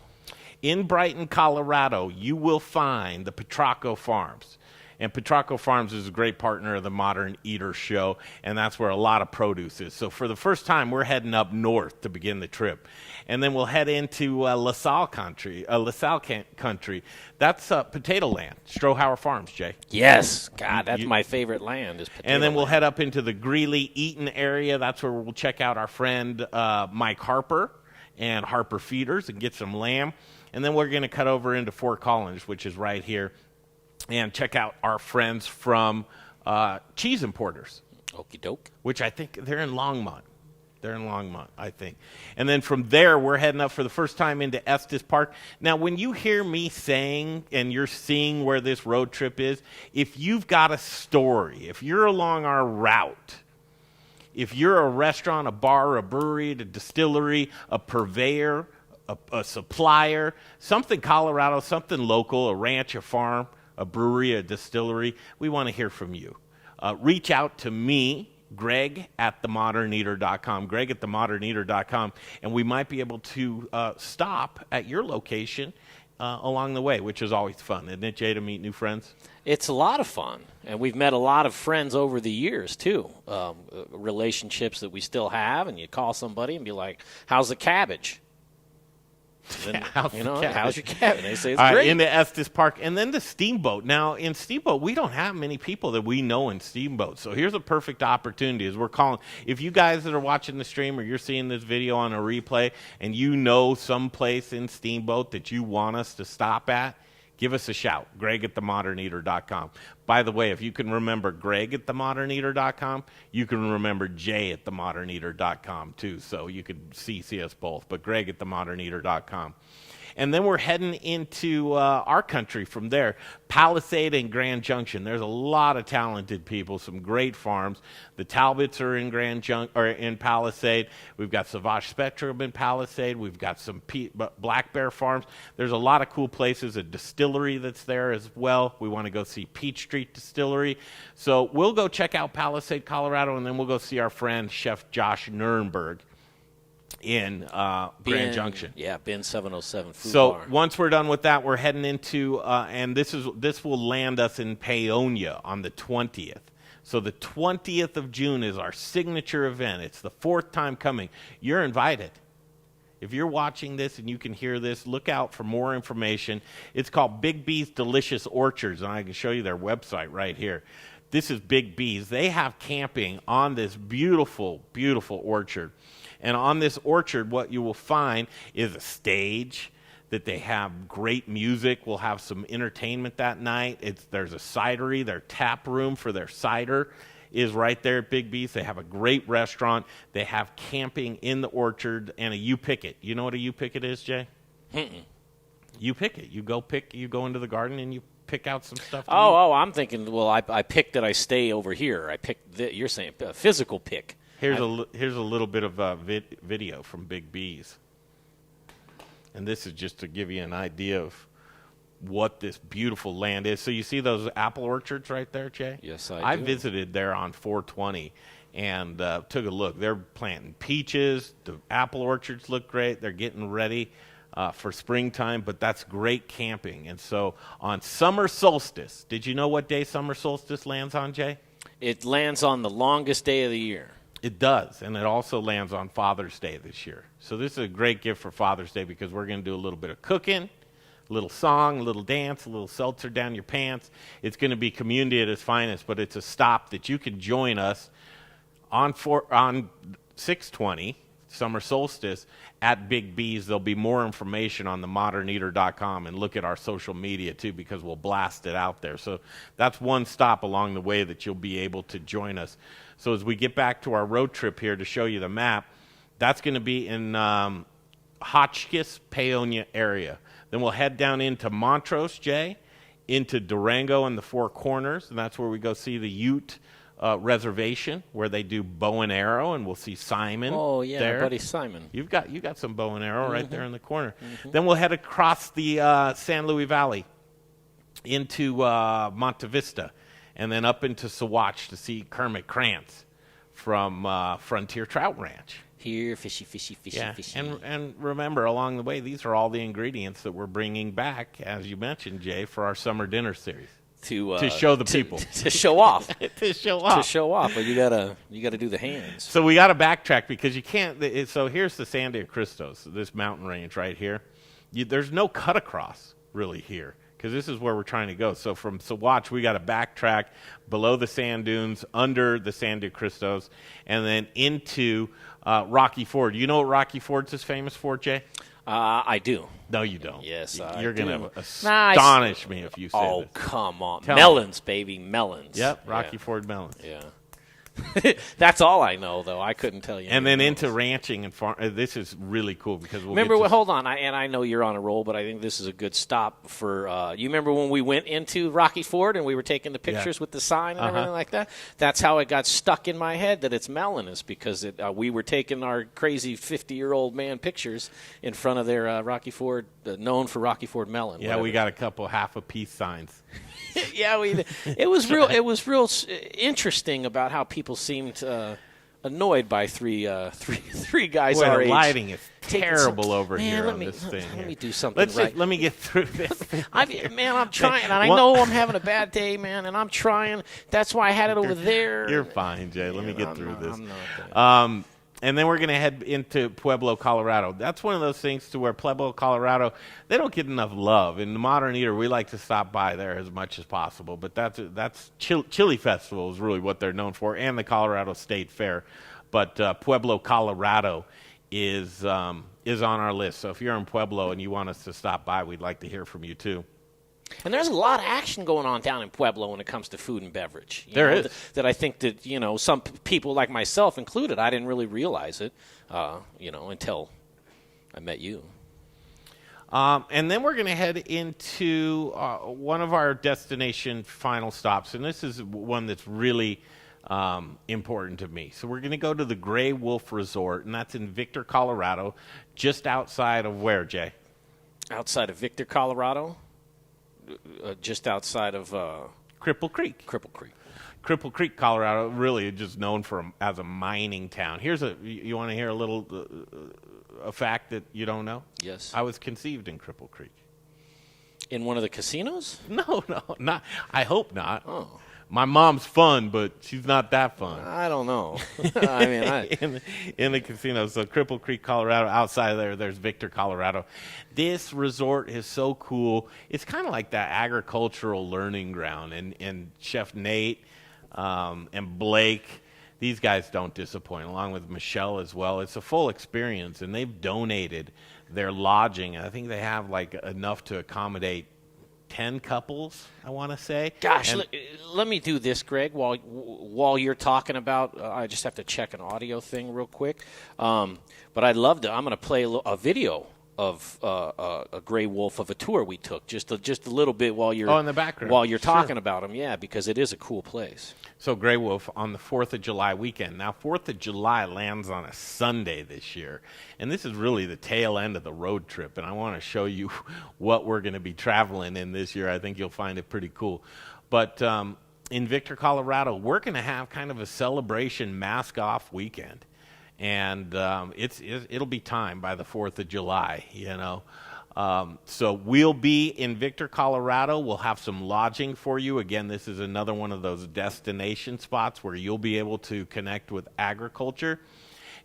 In Brighton, Colorado, you will find the Petrocco Farms. And Petrocco Farms is a great partner of the Modern Eater Show, and that's where a lot of produce is. So for the first time, we're heading up north to begin the trip. And then we'll head into LaSalle country. That's potato land, Strohauer Farms, Jay. Yes. God, that's my favorite land is potato And then we'll land. head up into the Greeley, Eaton area. That's where we'll check out our friend Mike Harper and Harper Feeders and get some lamb. And then we're going to cut over into Fort Collins, which is right here, and check out our friends from Cheese Importers. Okie doke. Which I think they're in Longmont. I think. And then from there, we're heading up for the first time into Estes Park. Now, when you hear me saying, and you're seeing where this road trip is, if you've got a story, if you're along our route, if you're a restaurant, a bar, a brewery, a distillery, a purveyor, a supplier, something Colorado, something local, a ranch, a farm, a brewery, a distillery, we want to hear from you. Reach out to me, Greg at themoderneater.com, Greg at themoderneater.com, and we might be able to stop at your location along the way, which is always fun, isn't it, Jay, to meet new friends? It's a lot of fun, and we've met a lot of friends over the years, too, relationships that we still have, and you call somebody and be like, how's the cabbage? Then, how's your cabbage? They say it's great. Into Estes Park, and then the Steamboat. Now, in Steamboat, we don't have many people that we know in Steamboat, so here's a perfect opportunity as we're calling. If you guys that are watching the stream or you're seeing this video on a replay and you know some place in Steamboat that you want us to stop at, give us a shout, Greg at themoderneater.com. By the way, if you can remember Greg at themoderneater.com, you can remember Jay at themoderneater.com too, so you could see us both, but Greg at themoderneater.com. And then we're heading into our country from there, Palisade and Grand Junction. There's a lot of talented people, some great farms. The Talbots are in in Palisade. We've got Sauvage Spectrum in Palisade. We've got some Black Bear Farms. There's a lot of cool places, a distillery that's there as well. We want to go see Peach Street Distillery. So we'll go check out Palisade, Colorado, and then we'll go see our friend Chef Josh Nurnberg in Grand Junction. Yeah, Bin 707 Food So Bar. once we're done with that, we're heading into, and this will land us in Paonia on the 20th. So the 20th of June is our signature event. It's the fourth time coming. You're invited. If you're watching this and you can hear this, look out for more information. It's called Big B's Delicious Orchards, and I can show you their website right here. This is Big B's. They have camping on this beautiful, beautiful orchard. And on this orchard, what you will find is a stage that they have great music. We'll have some entertainment that night. There's a cidery. Their tap room for their cider is right there at Big B's. They have a great restaurant. They have camping in the orchard and a U-Picket. You know what a U-Picket is, Jay? U-Picket. You go into the garden and you pick out some stuff. I'm thinking, well, I pick that I stay over here. I pick you're saying a physical pick. Here's a little bit of video from Big B's. And this is just to give you an idea of what this beautiful land is. So you see those apple orchards right there, Jay? Yes, I do. I visited there on 420 and took a look. They're planting peaches. The apple orchards look great. They're getting ready for springtime, but that's great camping. And so on summer solstice, did you know what day summer solstice lands on, Jay? It lands on the longest day of the year. It does, and it also lands on Father's Day this year. So this is a great gift for Father's Day because we're going to do a little bit of cooking, a little song, a little dance, a little seltzer down your pants. It's going to be community at its finest, but it's a stop that you can join us on 6/20, summer solstice, at Big B's. There'll be more information on themoderneater.com, and look at our social media too because we'll blast it out there. So that's one stop along the way that you'll be able to join us. So as we get back to our road trip here to show you the map, that's going to be in Hotchkiss, Paonia area. Then we'll head down into Montrose, Jay, into Durango and the Four Corners, and that's where we go see the Ute reservation where they do bow and arrow, and we'll see Simon. Oh yeah, there. our buddy Simon. You got some bow and arrow right there in the corner. Then we'll head across the San Luis Valley into Monte Vista, and then up into Saguache to see Kermit Krantz from Frontier Trout Ranch. Here, fishy, fishy, fishy, Yeah, fishy. and remember, along the way, these are all the ingredients that we're bringing back, as you mentioned, Jay, for our summer dinner series. To show the people. To show off. To show off. To show off, but you gotta do the hands. So we got to backtrack because you can't. So here's the San Diego Cristos, this mountain range right here. There's no cut across really here because this is where we're trying to go. So from Saguache, we got to backtrack below the sand dunes, under the San Diego Cristos, and then into Rocky Ford. You know what Rocky Ford's is famous for, Jay? I do. No, you don't. Yes, You're I do. going to astonish me if you say this. Oh, come on. Tell melons, baby, melons. Yep, Rocky Ford melons. Yeah. That's all I know, though. I couldn't tell you. And then into ranching and farm. This is really cool because we'll remember, get to hold on. I know you're on a roll, but I think this is a good stop for. You remember when we went into Rocky Ford and we were taking the pictures with the sign and everything like that? That's how it got stuck in my head that it's melon, is because we were taking our crazy 50-year-old man pictures in front of their Rocky Ford, known for Rocky Ford melon. Yeah, whatever. we got a couple half-a-piece signs. Yeah, it was real. It was real interesting about how people seemed annoyed by three guys our age. The lighting is terrible over here on this thing. Let me do something right. Let me get through this. I'm trying, and I know I'm having a bad day, man, and I'm trying. That's why I had it over there. You're fine, Jay. Let me get through this. I'm not and then we're going to head into Pueblo, Colorado. That's one of those things to where Pueblo, Colorado, they don't get enough love. In the Modern Eater, we like to stop by there as much as possible. But that's Chili Festival is really what they're known for, and the Colorado State Fair. But Pueblo, Colorado is on our list. So if you're in Pueblo and you want us to stop by, we'd like to hear from you too. And there's a lot of action going on down in Pueblo when it comes to food and beverage. There is. That I think that, some people like myself included, I didn't really realize it, until I met you. And then we're going to head into one of our destination final stops, and this is one that's really important to me. So we're going to go to the Gray Wolf Resort, and that's in Victor, Colorado, just outside of where, Jay? Outside of Victor, Colorado? Just outside of Cripple Creek. Cripple Creek, Colorado, really just known as a mining town. You want to hear a little a fact that you don't know? Yes. I was conceived in Cripple Creek. In one of the casinos? No, not. I hope not. Oh. My mom's fun, but she's not that fun. I don't know. I mean, in the casino. So Cripple Creek, Colorado. Outside of there's Victor, Colorado. This resort is so cool. It's kind of like that agricultural learning ground. And Chef Nate and Blake, these guys don't disappoint, along with Michelle as well. It's a full experience, and they've donated their lodging. I think they have enough to accommodate 10 couples, I want to say. Gosh, let me do this, Greg, while you're talking about, I just have to check an audio thing real quick. But I'd love to, I'm going to play a video of a Gray Wolf of a tour we took, just a little bit while you're in the background. While you're talking about them, yeah, because it is a cool place. So Gray Wolf on the 4th of July weekend. Now, 4th of July lands on a Sunday this year, and this is really the tail end of the road trip, and I want to show you what we're going to be traveling in this year. I think you'll find it pretty cool. But in Victor, Colorado, we're going to have kind of a celebration mask-off weekend, and it'll be time by the 4th of July, So we'll be in Victor, Colorado. We'll have some lodging for you. Again, this is another one of those destination spots where you'll be able to connect with agriculture.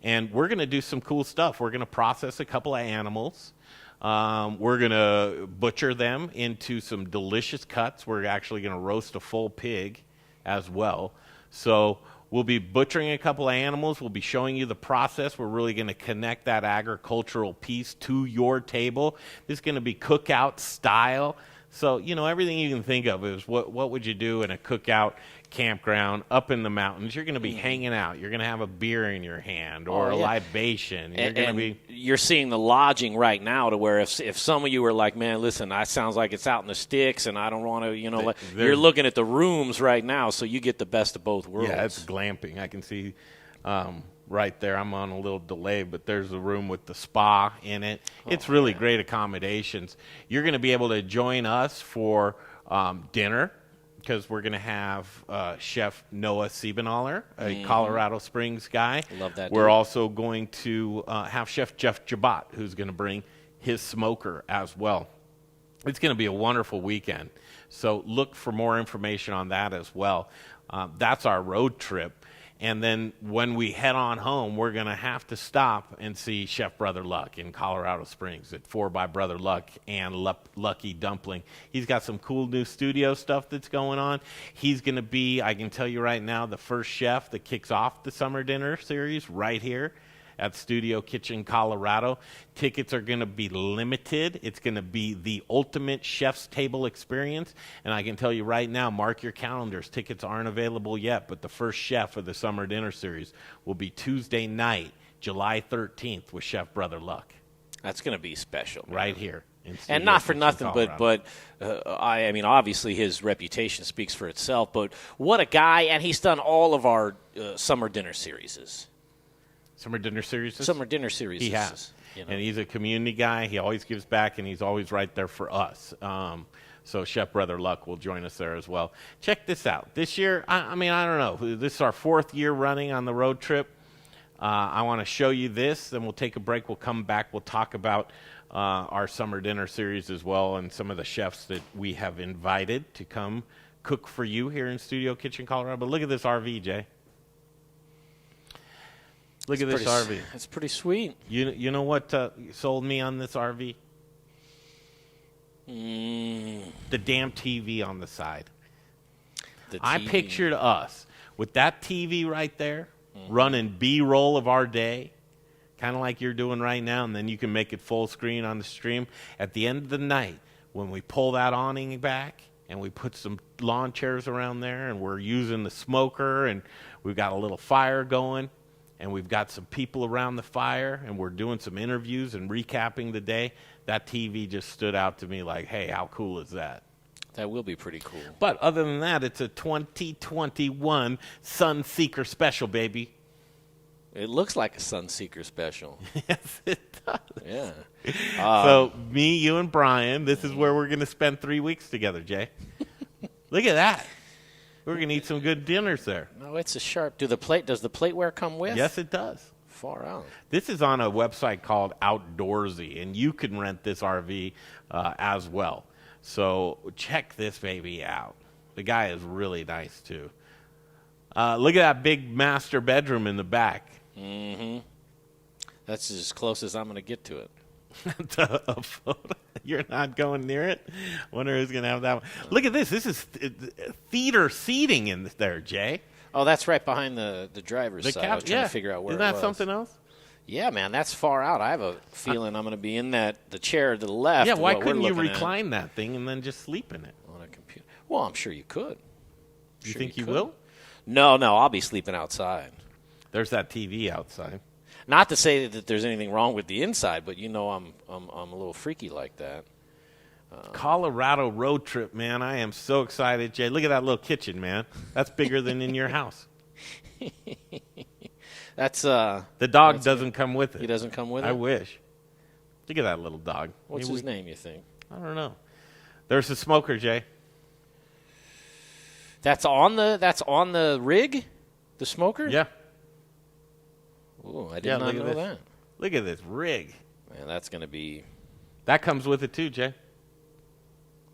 And we're going to do some cool stuff. We're going to process a couple of animals. We're going to butcher them into some delicious cuts. We're actually going to roast a full pig as well. So we'll be butchering a couple of animals. We'll be showing you the process. We're really going to connect that agricultural piece to your table. This is going to be cookout style. So, everything you can think of is what would you do in a cookout campground up in the mountains? You're going to be hanging out. You're going to have a beer in your hand or a libation. You're seeing the lodging right now to where if some of you are like, man, listen, that sounds like it's out in the sticks and I don't want to, you're looking at the rooms right now, so you get the best of both worlds. Yeah, it's glamping. I can see right there. I'm on a little delay, but there's a room with the spa in it. It's really great accommodations. You're going to be able to join us for dinner, because we're going to have Chef Noah Siebenaller, a Colorado Springs guy. Love that. We're also going to have Chef Jeff Jabat, who's going to bring his smoker as well. It's going to be a wonderful weekend. So look for more information on that as well. That's our road trip. And then when we head on home, we're going to have to stop and see Chef Brother Luck in Colorado Springs at 4 by Brother Luck and Lucky Dumpling. He's got some cool new studio stuff that's going on. He's going to be, I can tell you right now, the first chef that kicks off the summer dinner series right here at Studio Kitchen Colorado. Tickets are going to be limited. It's going to be the ultimate chef's table experience. And I can tell you right now, mark your calendars. Tickets aren't available yet, but the first chef of the summer dinner series will be Tuesday night, July 13th with Chef Brother Luck. That's going to be special. Man. Right here. And not for nothing, but I mean, obviously his reputation speaks for itself. But what a guy, and he's done all of our summer dinner series. Summer dinner series? Summer dinner series. He has. You know. And he's a community guy. He always gives back, and he's always right there for us. So Chef Brother Luck will join us there as well. Check this out. This year, I mean, I don't know. This is our 4th year running on the road trip. I want to show you this. Then we'll take a break. We'll come back. We'll talk about our summer dinner series as well and some of the chefs that we have invited to come cook for you here in Studio Kitchen Colorado. But look at this RV, Jay. Look at this RV. It's pretty sweet. You know what sold me on this RV? The damn TV on the side. I pictured us with that TV right there, running B-roll of our day, kind of like you're doing right now, and then you can make it full screen on the stream. At the end of the night, when we pull that awning back and we put some lawn chairs around there and we're using the smoker and we've got a little fire going, and we've got some people around the fire, and we're doing some interviews and recapping the day, that TV just stood out to me like, hey, how cool is that? That will be pretty cool. But other than that, it's a 2021 Sunseeker special, baby. It looks like a Sunseeker special. Yes, it does. Yeah. So me, you, and Brian, this is where we're going to spend 3 weeks together, Jay. Look at that. We're going to eat some good dinners there. No, it's a sharp. Does the plateware come with? Yes, it does. Far out. This is on a website called Outdoorsy, and you can rent this RV as well. So check this baby out. The guy is really nice, too. Look at that big master bedroom in the back. Mm-hmm. That's as close as I'm going to get to it. A photo. You're not going near it? Wonder who's going to have that one. Look at this. This is theater seating in there, Jay. Oh, that's right behind the driver's side. I was trying to figure out where Isn't that something else? Yeah, man, that's far out. I have a feeling I'm going to be in the chair to the left. Yeah, why couldn't you recline that thing and then just sleep in it? On a computer. Well, I'm sure you could. You think you will? No, I'll be sleeping outside. There's that TV outside. Not to say that there's anything wrong with the inside, but I'm a little freaky like that. Colorado road trip, man. I am so excited, Jay. Look at that little kitchen, man. That's bigger than in your house. That's the dog doesn't come with it. He doesn't come with it? I wish. Look at that little dog. What's his name, you think? I don't know. There's the smoker, Jay. That's on the rig? The smoker? Yeah. Ooh, I did not know that. Look at this rig. Man, that's going to be... That comes with it too, Jay. Is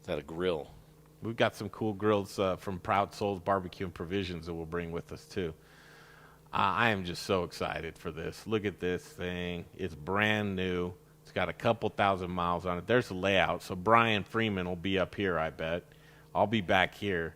that a grill? We've got some cool grills from Proud Souls Barbecue and Provisions that we'll bring with us too. I am just so excited for this. Look at this thing. It's brand new. It's got a couple thousand miles on it. There's the layout. So Brian Freeman will be up here, I bet. I'll be back here.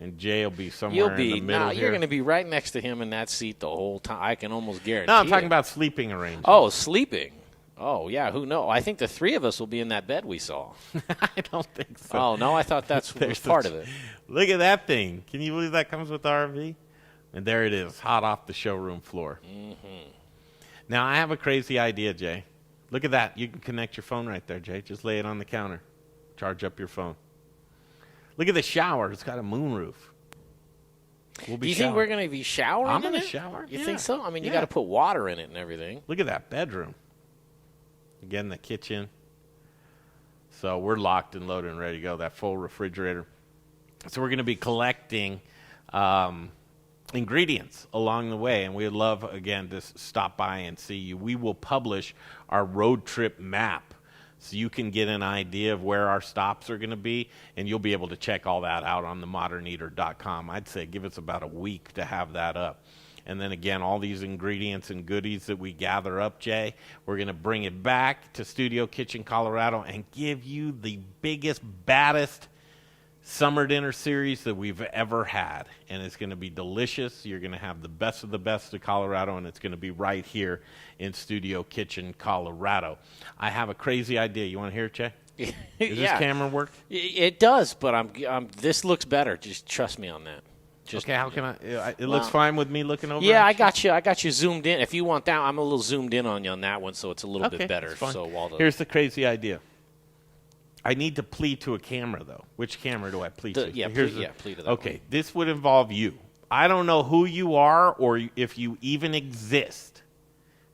And Jay will be somewhere in the middle here. You're going to be right next to him in that seat the whole time. I can almost guarantee No, I'm talking about sleeping arrangements. Oh, sleeping. Oh, yeah, who knows? I think the three of us will be in that bed we saw. I don't think so. Oh, no, I thought that was part of it. Look at that thing. Can you believe that comes with the RV? And there it is, hot off the showroom floor. Mm-hmm. Now, I have a crazy idea, Jay. Look at that. You can connect your phone right there, Jay. Just lay it on the counter. Charge up your phone. Look at the shower. It's got a moonroof. We'll be Do you think we're going to be showering I'm in in it? a shower. You think so? I mean, you got to put water in it and everything. Look at that bedroom. Again, the kitchen. So we're locked and loaded and ready to go. That full refrigerator. So we're going to be collecting ingredients along the way, and we'd love, again, to stop by and see you. We will publish our road trip map so you can get an idea of where our stops are going to be, and you'll be able to check all that out on themoderneater.com. I'd say give us about a week to have that up. And then, again, all these ingredients and goodies that we gather up, Jay, we're going to bring it back to Studio Kitchen, Colorado, and give you the biggest, baddest summer dinner series that we've ever had. And it's going to be delicious. You're going to have the best of Colorado, and it's going to be right here in Studio Kitchen, Colorado. I have a crazy idea. You want to hear it, Jay? Does this camera work? It does, but this looks better. Just trust me on that. Okay, how can I? It looks fine with me looking over. Yeah, I got you. I got you zoomed in. If you want that, I'm a little zoomed in on you on that one, so it's a little bit better. So here's the crazy idea. I need to plead to a camera, though. Which camera do I plead to? Yeah, plead to that. Okay, this would involve you. I don't know who you are or if you even exist.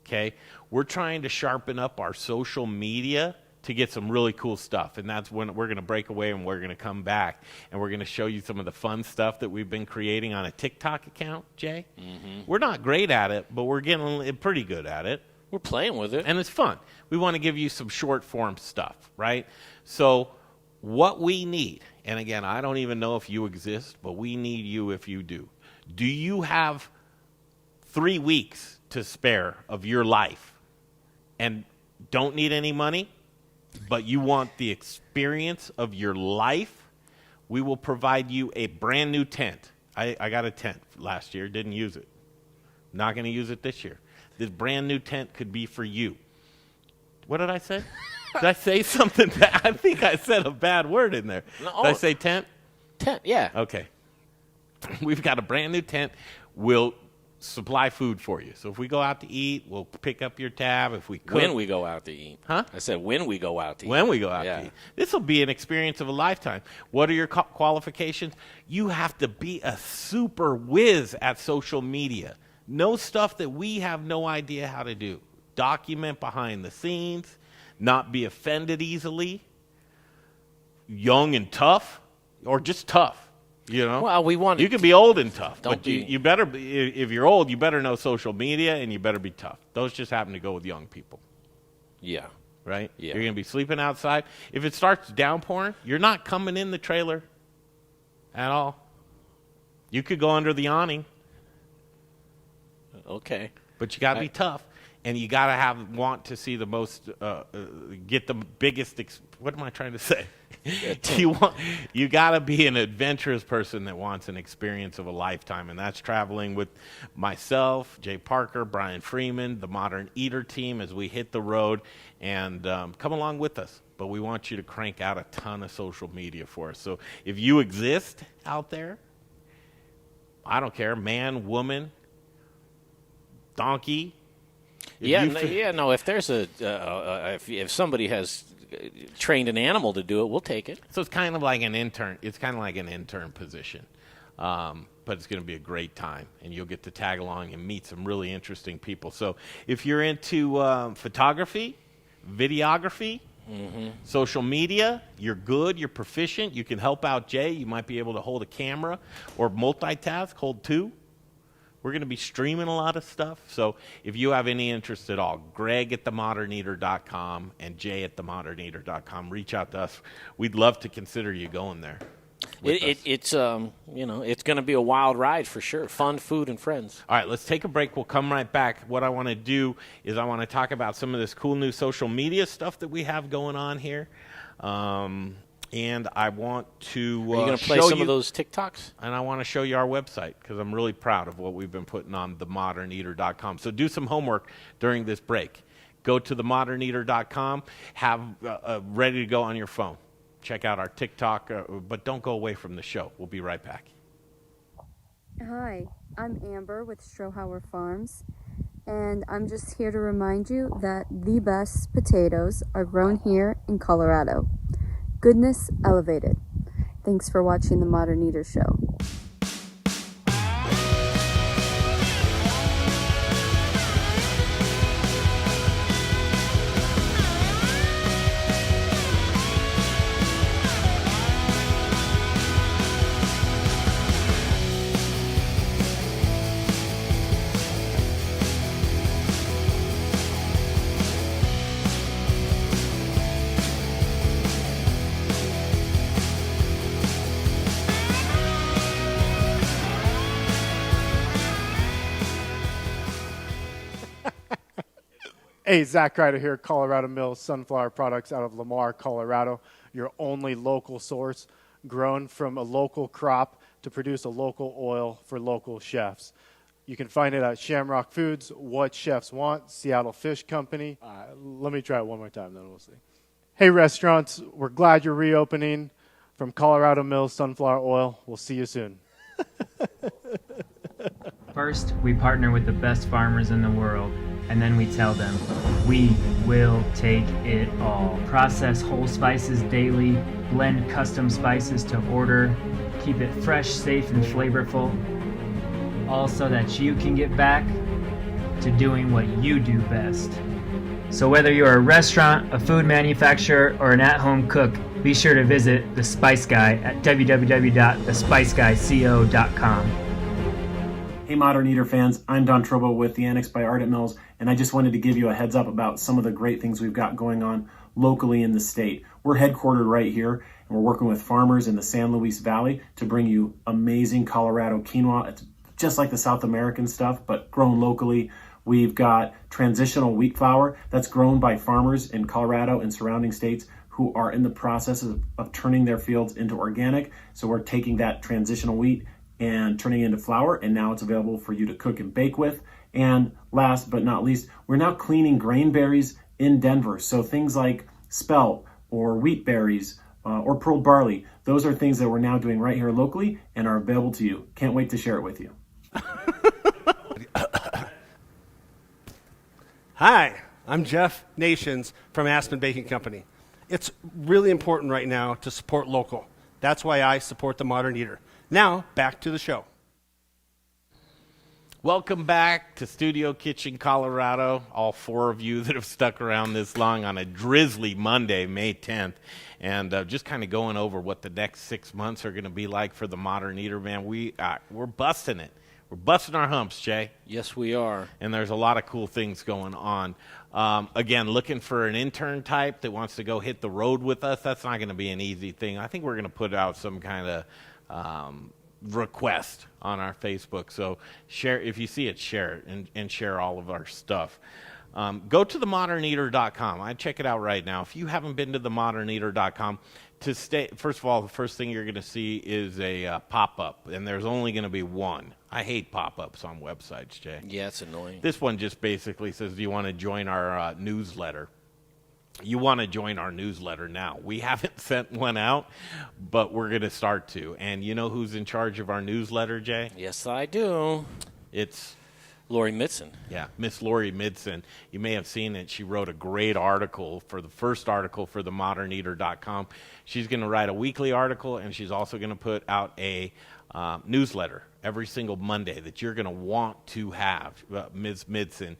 Okay, we're trying to sharpen up our social media to get some really cool stuff, and that's when we're going to break away and we're going to come back and we're going to show you some of the fun stuff that we've been creating on a TikTok account, Jay. Mm-hmm. We're not great at it, but we're getting pretty good at it. We're playing with it. And it's fun. We want to give you some short-form stuff, right? So what we need, and again, I don't even know if you exist, but we need you if you do. Do you have 3 weeks to spare of your life and don't need any money, but you want the experience of your life? We will provide you a brand new tent. I got a tent last year, didn't use it. Not going to use it this year. This brand new tent could be for you. What did I say? Did I say something bad? I think I said a bad word in there. No, did I say tent? Tent, yeah. Okay. We've got a brand new tent. We'll supply food for you. So if we go out to eat, we'll pick up your tab. If we cook. When we go out to eat. Huh? I said when we go out to eat. When we go out to eat. This will be an experience of a lifetime. What are your qualifications? You have to be a super whiz at social media. Know stuff that we have no idea how to do. Document behind the scenes. Not be offended easily. Young and tough. Or just tough. You know? Well, you can be old and tough. But you better be, if you're old, you better know social media and you better be tough. Those just happen to go with young people. Yeah. Right? Yeah. You're going to be sleeping outside. If it starts downpouring, you're not coming in the trailer at all. You could go under the awning. Okay. But you got to be tough, and you got to want to see the most, get the biggest. What am I trying to say? You got to be an adventurous person that wants an experience of a lifetime, and that's traveling with myself, Jay Parker, Brian Freeman, the Modern Eater team as we hit the road, and come along with us. But we want you to crank out a ton of social media for us. So if you exist out there, I don't care, man, woman, donkey. If there's if somebody has trained an animal to do it, we'll take it. So it's kind of like an intern. It's kind of like an intern position, but it's going to be a great time, and you'll get to tag along and meet some really interesting people. So if you're into photography, videography, social media, you're good, you're proficient, you can help out Jay. You might be able to hold a camera or multitask, hold two. We're going to be streaming a lot of stuff. So if you have any interest at all, Greg at themoderneater.com and Jay at themoderneater.com. Reach out to us. We'd love to consider you going there. It's going to be a wild ride for sure. Fun, food, and friends. All right, let's take a break. We'll come right back. What I want to do is I want to talk about some of this cool new social media stuff that we have going on here. And I want to Are you going to play some of those TikToks? And I want to show you our website because I'm really proud of what we've been putting on themoderneater.com. So do some homework during this break. Go to themoderneater.com. Have ready to go on your phone. Check out our TikTok, but don't go away from the show. We'll be right back. Hi, I'm Amber with Strohauer Farms, and I'm just here to remind you that the best potatoes are grown here in Colorado. Goodness elevated. Thanks for watching The Modern Eater Show. Hey, Zach Ryder here, Colorado Mills Sunflower Products out of Lamar, Colorado. Your only local source, grown from a local crop to produce a local oil for local chefs. You can find it at Shamrock Foods, What Chefs Want, Seattle Fish Company. Let me try it one more time, then we'll see. Hey, restaurants, we're glad you're reopening. From Colorado Mills Sunflower Oil, we'll see you soon. First, we partner with the best farmers in the world, and then we tell them, we will take it all. Process whole spices daily, blend custom spices to order, keep it fresh, safe, and flavorful, all so that you can get back to doing what you do best. So whether you're a restaurant, a food manufacturer, or an at-home cook, be sure to visit The Spice Guy at www.thespiceguyco.com. Hey Modern Eater fans, I'm Don Trobo with The Annex by Ardent Mills, and I just wanted to give you a heads up about some of the great things we've got going on locally in the state. We're headquartered right here, and we're working with farmers in the San Luis Valley to bring you amazing Colorado quinoa. It's just like the South American stuff, but grown locally. We've got transitional wheat flour that's grown by farmers in Colorado and surrounding states who are in the process of turning their fields into organic. So we're taking that transitional wheat and turning it into flour, and now it's available for you to cook and bake with. And last but not least, we're now cleaning grain berries in Denver. So things like spelt or wheat berries or pearl barley, those are things that we're now doing right here locally and are available to you. Can't wait to share it with you. Hi, I'm Jeff Nations from Aspen Baking Company. It's really important right now to support local. That's why I support the Modern Eater. Now, back to the show. Welcome back to Studio Kitchen, Colorado. All four of you that have stuck around this long on a drizzly Monday, May 10th. And just kind of going over what the next 6 months are going to be like for the Modern Eater, man. We're busting it. We're busting our humps, Jay. Yes, we are. And there's a lot of cool things going on. Again, looking for an intern type that wants to go hit the road with us. That's not going to be an easy thing. I think we're going to put out some kind of request on our Facebook. So share, if you see it, share it and share all of our stuff. Go to themoderneater.com. I check it out right now. If you haven't been to themoderneater.com, first of all, the first thing you're going to see is a pop-up, and there's only going to be one. I hate pop-ups on websites, Jay. Yeah, it's annoying. This one just basically says, do you want to join our newsletter? You want to join our newsletter now. We haven't sent one out, but we're going to start to. And you know who's in charge of our newsletter, Jay? Yes, I do. It's Lori Midson. Yeah, Miss Lori Midson. You may have seen it. She wrote a great article for the first article for themoderneater.com. She's going to write a weekly article, and she's also going to put out a newsletter every single Monday that you're going to want to have. Ms. Midson,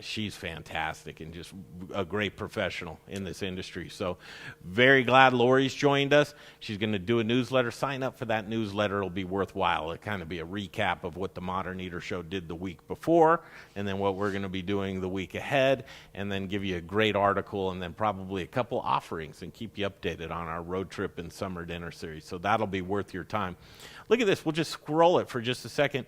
she's fantastic and just a great professional in this industry. So very glad Lori's joined us. She's going to do a newsletter. Sign up for that newsletter. It'll be worthwhile. It'll kind of be a recap of what the Modern Eater Show did the week before, and then what we're going to be doing the week ahead, and then give you a great article, and then probably a couple offerings, and keep you updated on our road trip and summer dinner series. So that'll be worth your time. Look at this. We'll just scroll it for just a second.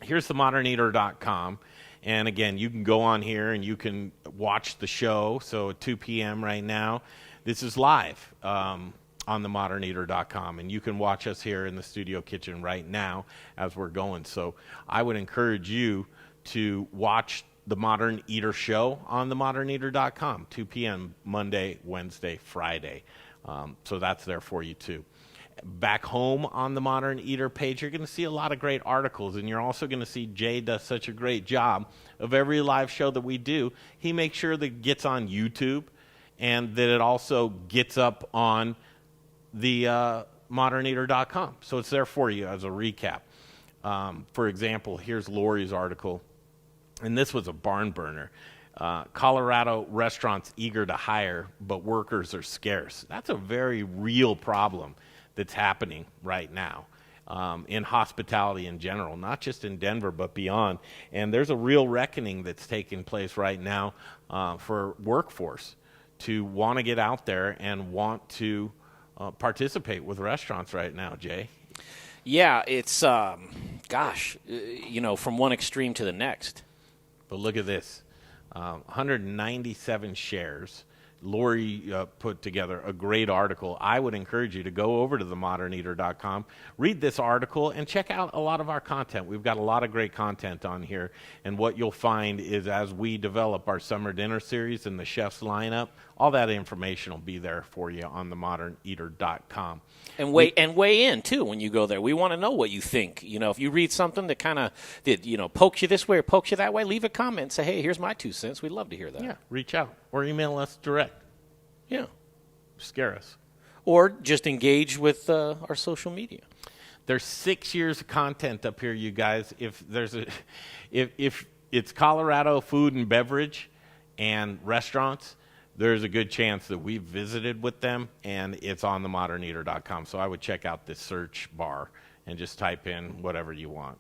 Here's themoderneater.com. And again, you can go on here and you can watch the show. So at 2 p.m. right now, this is live on themoderneater.com. And you can watch us here in the studio kitchen right now as we're going. So I would encourage you to watch the Modern Eater Show on themoderneater.com, 2 p.m. Monday, Wednesday, Friday. So that's there for you too. Back home on the Modern Eater page, you're going to see a lot of great articles, and you're also going to see Jay does such a great job of every live show that we do. He makes sure that it gets on YouTube and that it also gets up on the moderneater.com. So it's there for you as a recap. For example, here's Lori's article, and this was a barn burner. Colorado restaurants eager to hire, but workers are scarce. That's a very real problem that's happening right now in hospitality in general, not just in Denver, but beyond. And there's a real reckoning that's taking place right now for workforce to want to get out there and want to participate with restaurants right now, Jay. Yeah, it's, from one extreme to the next. But look at this. 197 shares. Lori put together a great article. I would encourage you to go over to themoderneater.com, read this article, and check out a lot of our content. We've got a lot of great content on here, and what you'll find is as we develop our summer dinner series and the chef's lineup, all that information will be there for you on themoderneater.com. And weigh in, too, when you go there. We want to know what you think. You know, if you read something that kind of, pokes you this way or pokes you that way, leave a comment and say, hey, here's my 2 cents. We'd love to hear that. Yeah, reach out or email us direct. Yeah. Scare us. Or just engage with our social media. There's 6 years of content up here, you guys. If it's Colorado food and beverage and restaurants, there's a good chance that we've visited with them, and it's on themoderneater.com. So I would check out this search bar and just type in whatever you want.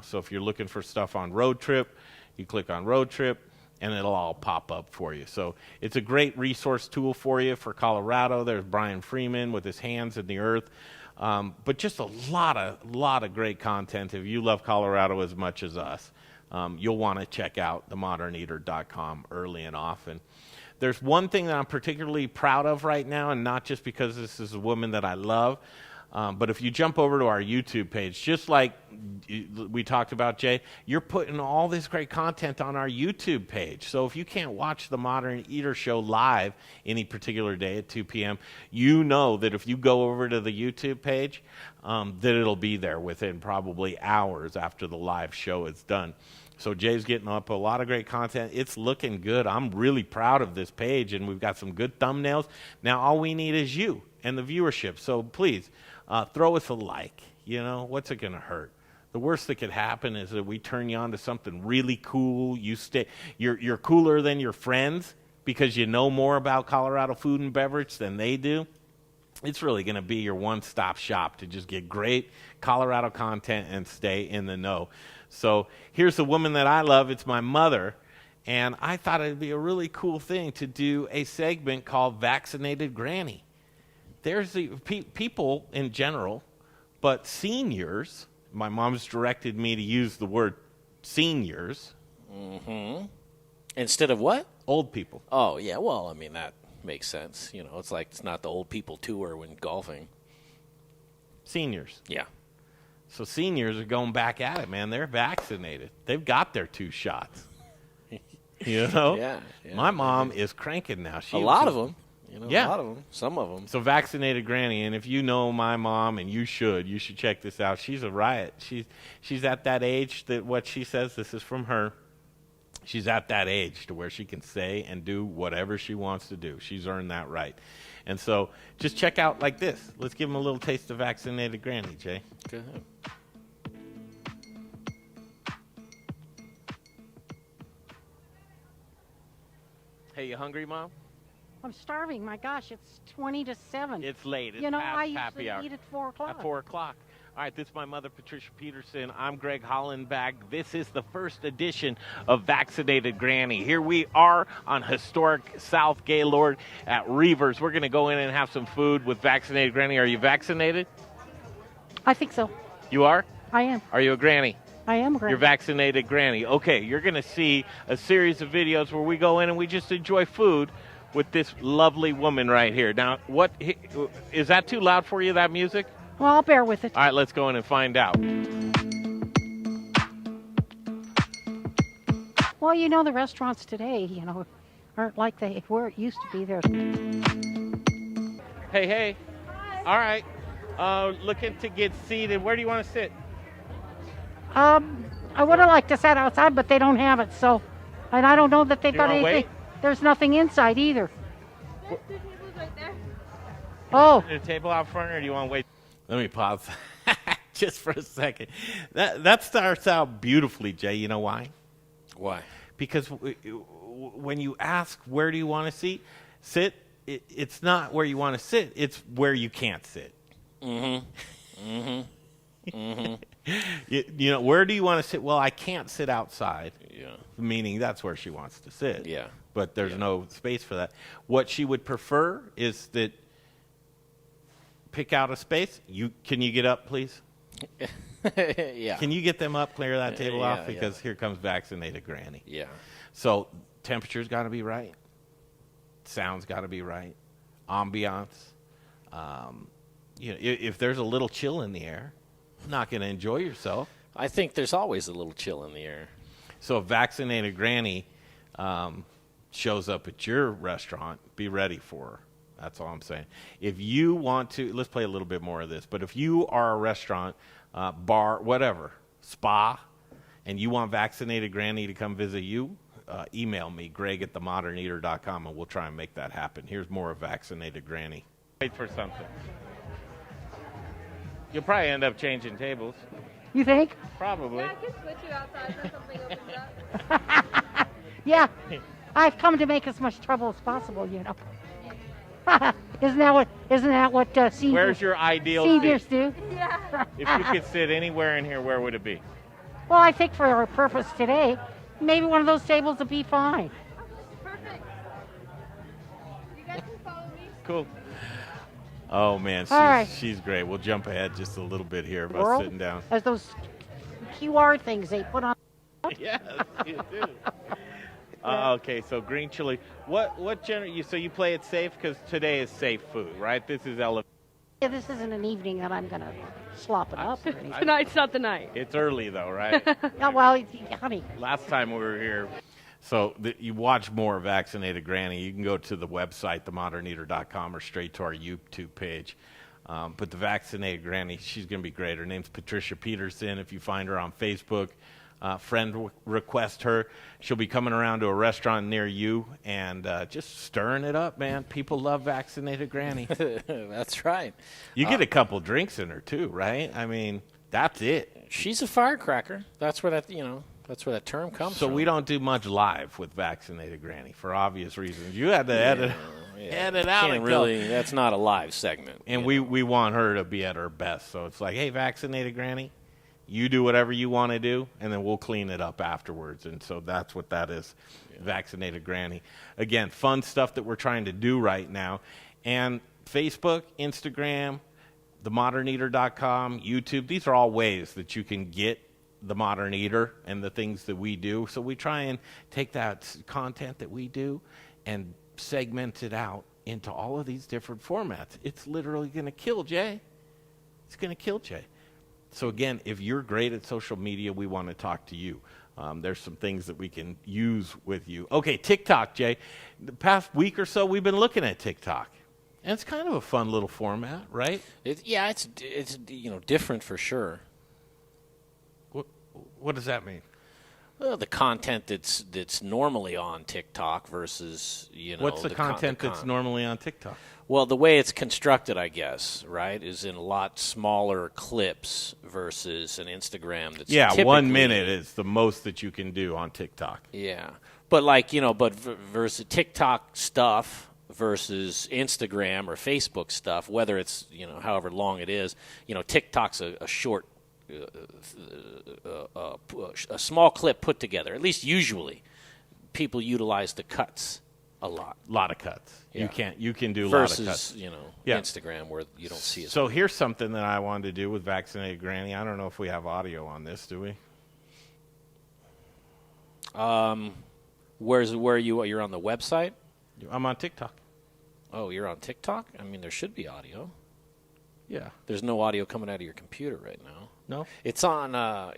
So if you're looking for stuff on Road Trip, you click on Road Trip, and it'll all pop up for you. So it's a great resource tool for you for Colorado. There's Brian Freeman with his hands in the earth. But just a lot of great content. If you love Colorado as much as us, you'll want to check out themoderneater.com early and often. There's one thing that I'm particularly proud of right now, and not just because this is a woman that I love, but if you jump over to our YouTube page, just like we talked about, Jay, you're putting all this great content on our YouTube page. So if you can't watch the Modern Eater Show live any particular day at 2 p.m., you know that if you go over to the YouTube page, that it'll be there within probably hours after the live show is done. So Jay's getting up a lot of great content. It's looking good. I'm really proud of this page, and we've got some good thumbnails. Now all we need is you and the viewership. So please, throw us a like. What's it going to hurt? The worst that could happen is that we turn you on to something really cool. You're cooler than your friends because you know more about Colorado food and beverage than they do. It's really going to be your one-stop shop to just get great Colorado content and stay in the know. So here's the woman that I love. It's my mother. And I thought it'd be a really cool thing to do a segment called Vaccinated Granny. There's the people in general, but seniors, my mom's directed me to use the word seniors. Mm-hmm. Instead of what? Old people. Oh, yeah. Well, I mean, that makes sense. It's like it's not the old people tour when golfing. Seniors. Yeah. So seniors are going back at it, man. They're vaccinated. They've got their 2 shots. Yeah. My mom is cranking now. A lot of them. Yeah. A lot of them. Some of them. So Vaccinated Granny, and if you know my mom, and you should check this out. She's a riot. She's at that age that what she says, this is from her, she's at that age to where she can say and do whatever she wants to do. She's earned that right. And so just check out like this. Let's give them a little taste of Vaccinated Granny, Jay. Go ahead. Hey, you hungry, Mom? I'm starving. My gosh, it's 20 to 7. It's late. It's I past happy usually hour. eat at 4 o'clock. At 4 o'clock. All right, this is my mother, Patricia Peterson. I'm Greg Hollenbach. This is the first edition of Vaccinated Granny. Here we are on historic South Gaylord at Reavers. We're going to go in and have some food with Vaccinated Granny. Are you vaccinated? I think so. You are? I am. Are you a granny? I am a granny. You're Vaccinated Granny. Okay, you're going to see a series of videos where we go in and we just enjoy food with this lovely woman right here. Now, what is that too loud for you, that music? Well, I'll bear with it. All right, let's go in and find out. Well, the restaurants today, aren't like they were it used to be there. Hey. All right. Looking to get seated. Where do you want to sit? I would have liked to sit outside, but they don't have it, so. And I don't know that they've got anything. Wait? There's nothing inside either. Oh. Is there a table out front, or do you want to wait? Let me pause just for a second. That starts out beautifully, Jay. You know why? Why? Because when you ask where do you want to sit, it's not where you want to sit. It's where you can't sit. Mm-hmm. Mm-hmm. Mm-hmm. Where do you want to sit? Well, I can't sit outside. Yeah. Meaning that's where she wants to sit. Yeah. But there's no space for that. What she would prefer is that pick out a space. Can you get up, please? Yeah. Can you get them up, clear that table Yeah, off? Because here comes Vaccinated Granny. Yeah. So temperature's got to be right. Sound's got to be right. Ambiance. If there's a little chill in the air, you're not going to enjoy yourself. I think there's always a little chill in the air. So if Vaccinated Granny shows up at your restaurant, be ready for her. That's all I'm saying. If you want to, let's play a little bit more of this, but if you are a restaurant, bar, whatever, spa, and you want Vaccinated Granny to come visit you, email me, greg@themoderneater.com, and we'll try and make that happen. Here's more of Vaccinated Granny. Wait for something. You'll probably end up changing tables. You think? Probably. Yeah, I can switch you outside when something opens up. Yeah. I've come to make as much trouble as possible, you know. Isn't that what seniors? Where's your ideal seniors seat? do? Yeah. If you could sit anywhere in here, where would it be? Well, I think for our purpose today, maybe one of those tables would be fine. Perfect. You guys can follow me. Cool. Oh man, she's great. We'll jump ahead just a little bit here about World, sitting down. as those QR things they put on. Yes, you do. Okay, so green chili. What so you play it safe because today is safe food, right? This is Yeah, this isn't an evening that I'm gonna slop it up. Or anything. Tonight's not the night. It's early though, right? Yeah, well, honey. Last time we were here. So you watch more Vaccinated Granny, you can go to the website, themoderneater.com, or straight to our YouTube page. But the Vaccinated Granny, she's going to be great. Her name's Patricia Peterson. If you find her on Facebook, friend request her. She'll be coming around to a restaurant near you and just stirring it up, man. People love Vaccinated Granny. That's right. You get a couple drinks in her, too, right? I mean, that's it. She's a firecracker. That's where that term comes from. So we don't do much live with Vaccinated Granny for obvious reasons. You had to edit out. Can't really. That's not a live segment. And we want her to be at her best. So it's like, hey, Vaccinated Granny, you do whatever you want to do, and then we'll clean it up afterwards. And so that's what that is, Vaccinated Granny. Again, fun stuff that we're trying to do right now. And Facebook, Instagram, themoderneater.com, YouTube, these are all ways that you can get The Modern Eater and the things that we do. So we try and take that content that we do and segment it out into all of these different formats. It's literally going to kill Jay. It's going to kill Jay. So again, if you're great at social media, we want to talk to you. There's some things that we can use with you. Okay, TikTok, Jay. The past week or so, we've been looking at TikTok. And it's kind of a fun little format, right? It's different for sure. What does that mean? Well, the content that's normally on TikTok versus, What's the content that's normally on TikTok? Well, the way it's constructed, I guess, right, is in a lot smaller clips versus an Instagram that's 1 minute is the most that you can do on TikTok. Yeah. But versus TikTok stuff versus Instagram or Facebook stuff, whether it's, however long it is, TikTok's a short a small clip put together. At least usually, people utilize the cuts a lot. A lot of cuts. Yeah. You can do a versus, lot of cuts. Instagram where you don't see it. So here's something that I wanted to do with Vaccinated Granny. I don't know if we have audio on this, do we? Where are you? You're on the website? I'm on TikTok. Oh, you're on TikTok? I mean, there should be audio. Yeah. There's no audio coming out of your computer right now. No? It's on, no,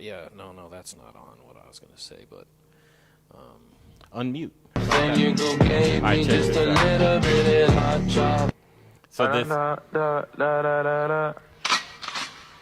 that's not on what I was going to say, but. Unmute. Then you go gave me just a little bit of hot chop. So this.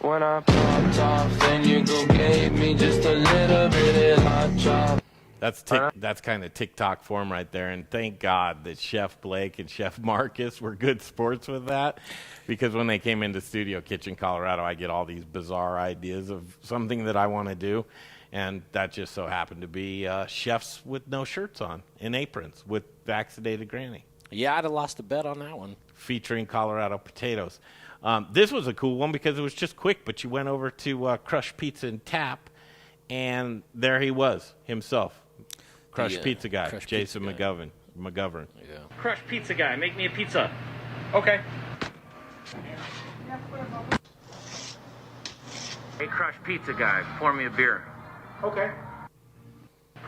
When I popped off, then you go gave me just a little bit of hot chop. That's kind of TikTok form right there, and thank God that Chef Blake and Chef Marcus were good sports with that, because when they came into Studio Kitchen Colorado, I get all these bizarre ideas of something that I want to do, and that just so happened to be chefs with no shirts on, in aprons, with Vaccinated Granny. Yeah, I'd have lost a bet on that one. Featuring Colorado potatoes. This was a cool one because it was just quick, but you went over to Crush Pizza and Tap, and there he was, himself. Crush Pizza Guy, Jason McGovern. Yeah. Crush Pizza Guy, make me a pizza. Okay. Hey, Crush Pizza Guy, pour me a beer. Okay.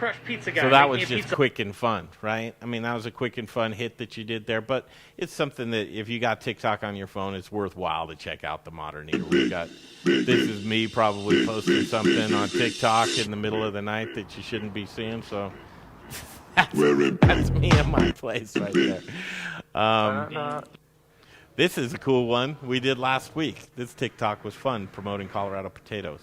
Crush Pizza Guy. So that Make was me a just pizza. quick and fun, right? I mean, that was a quick and fun hit that you did there. But it's something that if you got TikTok on your phone, it's worthwhile to check out the Modern Eater. We've got this is me probably posting something on TikTok in the middle of the night that you shouldn't be seeing. So that's me in my place right there. This is a cool one we did last week. This TikTok was fun promoting Colorado potatoes.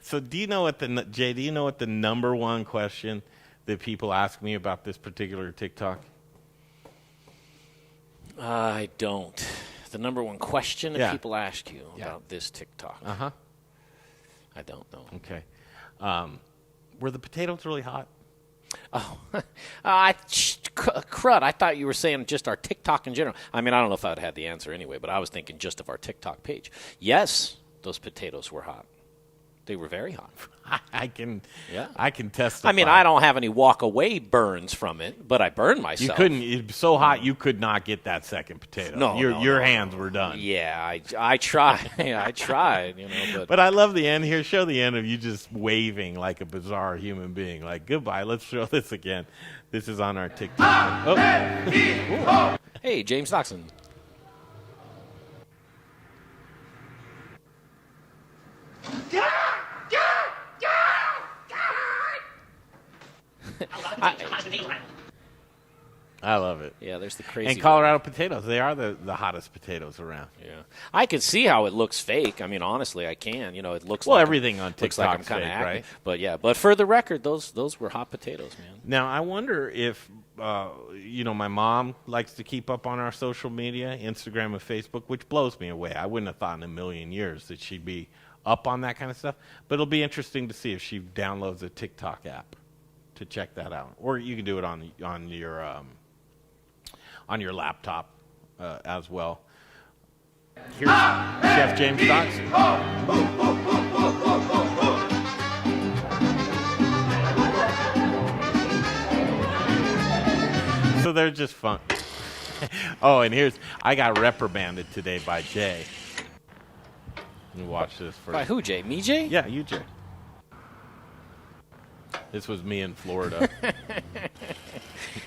So do you know what Jay, do you know what the number one question that people ask me about this particular TikTok? I don't. The number one question that people ask you about this TikTok. Uh-huh. I don't know. Okay. Were the potatoes really hot? Oh, crud. I thought you were saying just our TikTok in general. I mean, I don't know if I'd had the answer anyway, but I was thinking just of our TikTok page. Yes, those potatoes were hot. They were very hot. I can testify. I mean, I don't have any walk-away burns from it, but I burned myself. You couldn't. It was so hot you could not get that second potato. No, your hands were done. Yeah, I tried. I tried. But I love the end here. Show the end of you just waving like a bizarre human being. Like goodbye. Let's show this again. This is on our TikTok. Oh. Hey, James Doxson. I love it. Yeah, there's the crazy. And Colorado potatoes, they are the hottest potatoes around. Yeah, I can see how it looks fake. I mean, honestly, I can. It looks well, like everything on TikTok looks like I'm fake, acting. right? But yeah, but for the record, those were hot potatoes, man. Now I wonder if my mom likes to keep up on our social media, Instagram and Facebook, which blows me away. I wouldn't have thought in a million years that she'd be up on that kind of stuff. But it'll be interesting to see if she downloads a TikTok app to check that out, or you can do it on your laptop as well. Here's Chef James Doxson. So they're just fun. Oh, and I got reprimanded today by Jay. Let me watch this first. By who, Jay? Me, Jay? Yeah, you, Jay. This was me in Florida.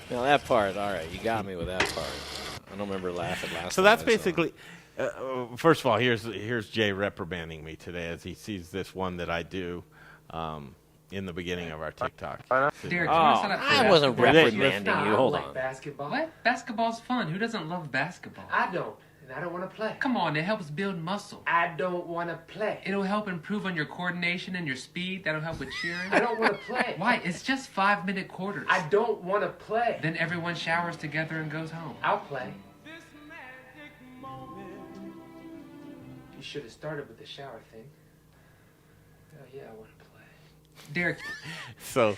Now that part, all right, you got me with that part. I don't remember laughing last time. So that's basically, first of all, here's Jay reprimanding me today as he sees this one that I do in the beginning of our TikTok. Derek, I wasn't reprimanding you. Hold on. Basketball. What? Basketball's fun. Who doesn't love basketball? I don't. And I don't want to play. Come on, it helps build muscle. I don't want to play. It'll help improve on your coordination and your speed. That'll help with cheering. I don't want to play. Why? It's just 5-minute quarters. I don't want to play. Then everyone showers together and goes home. I'll play. You should have started with the shower thing. Oh, yeah, I want to play. Derek. So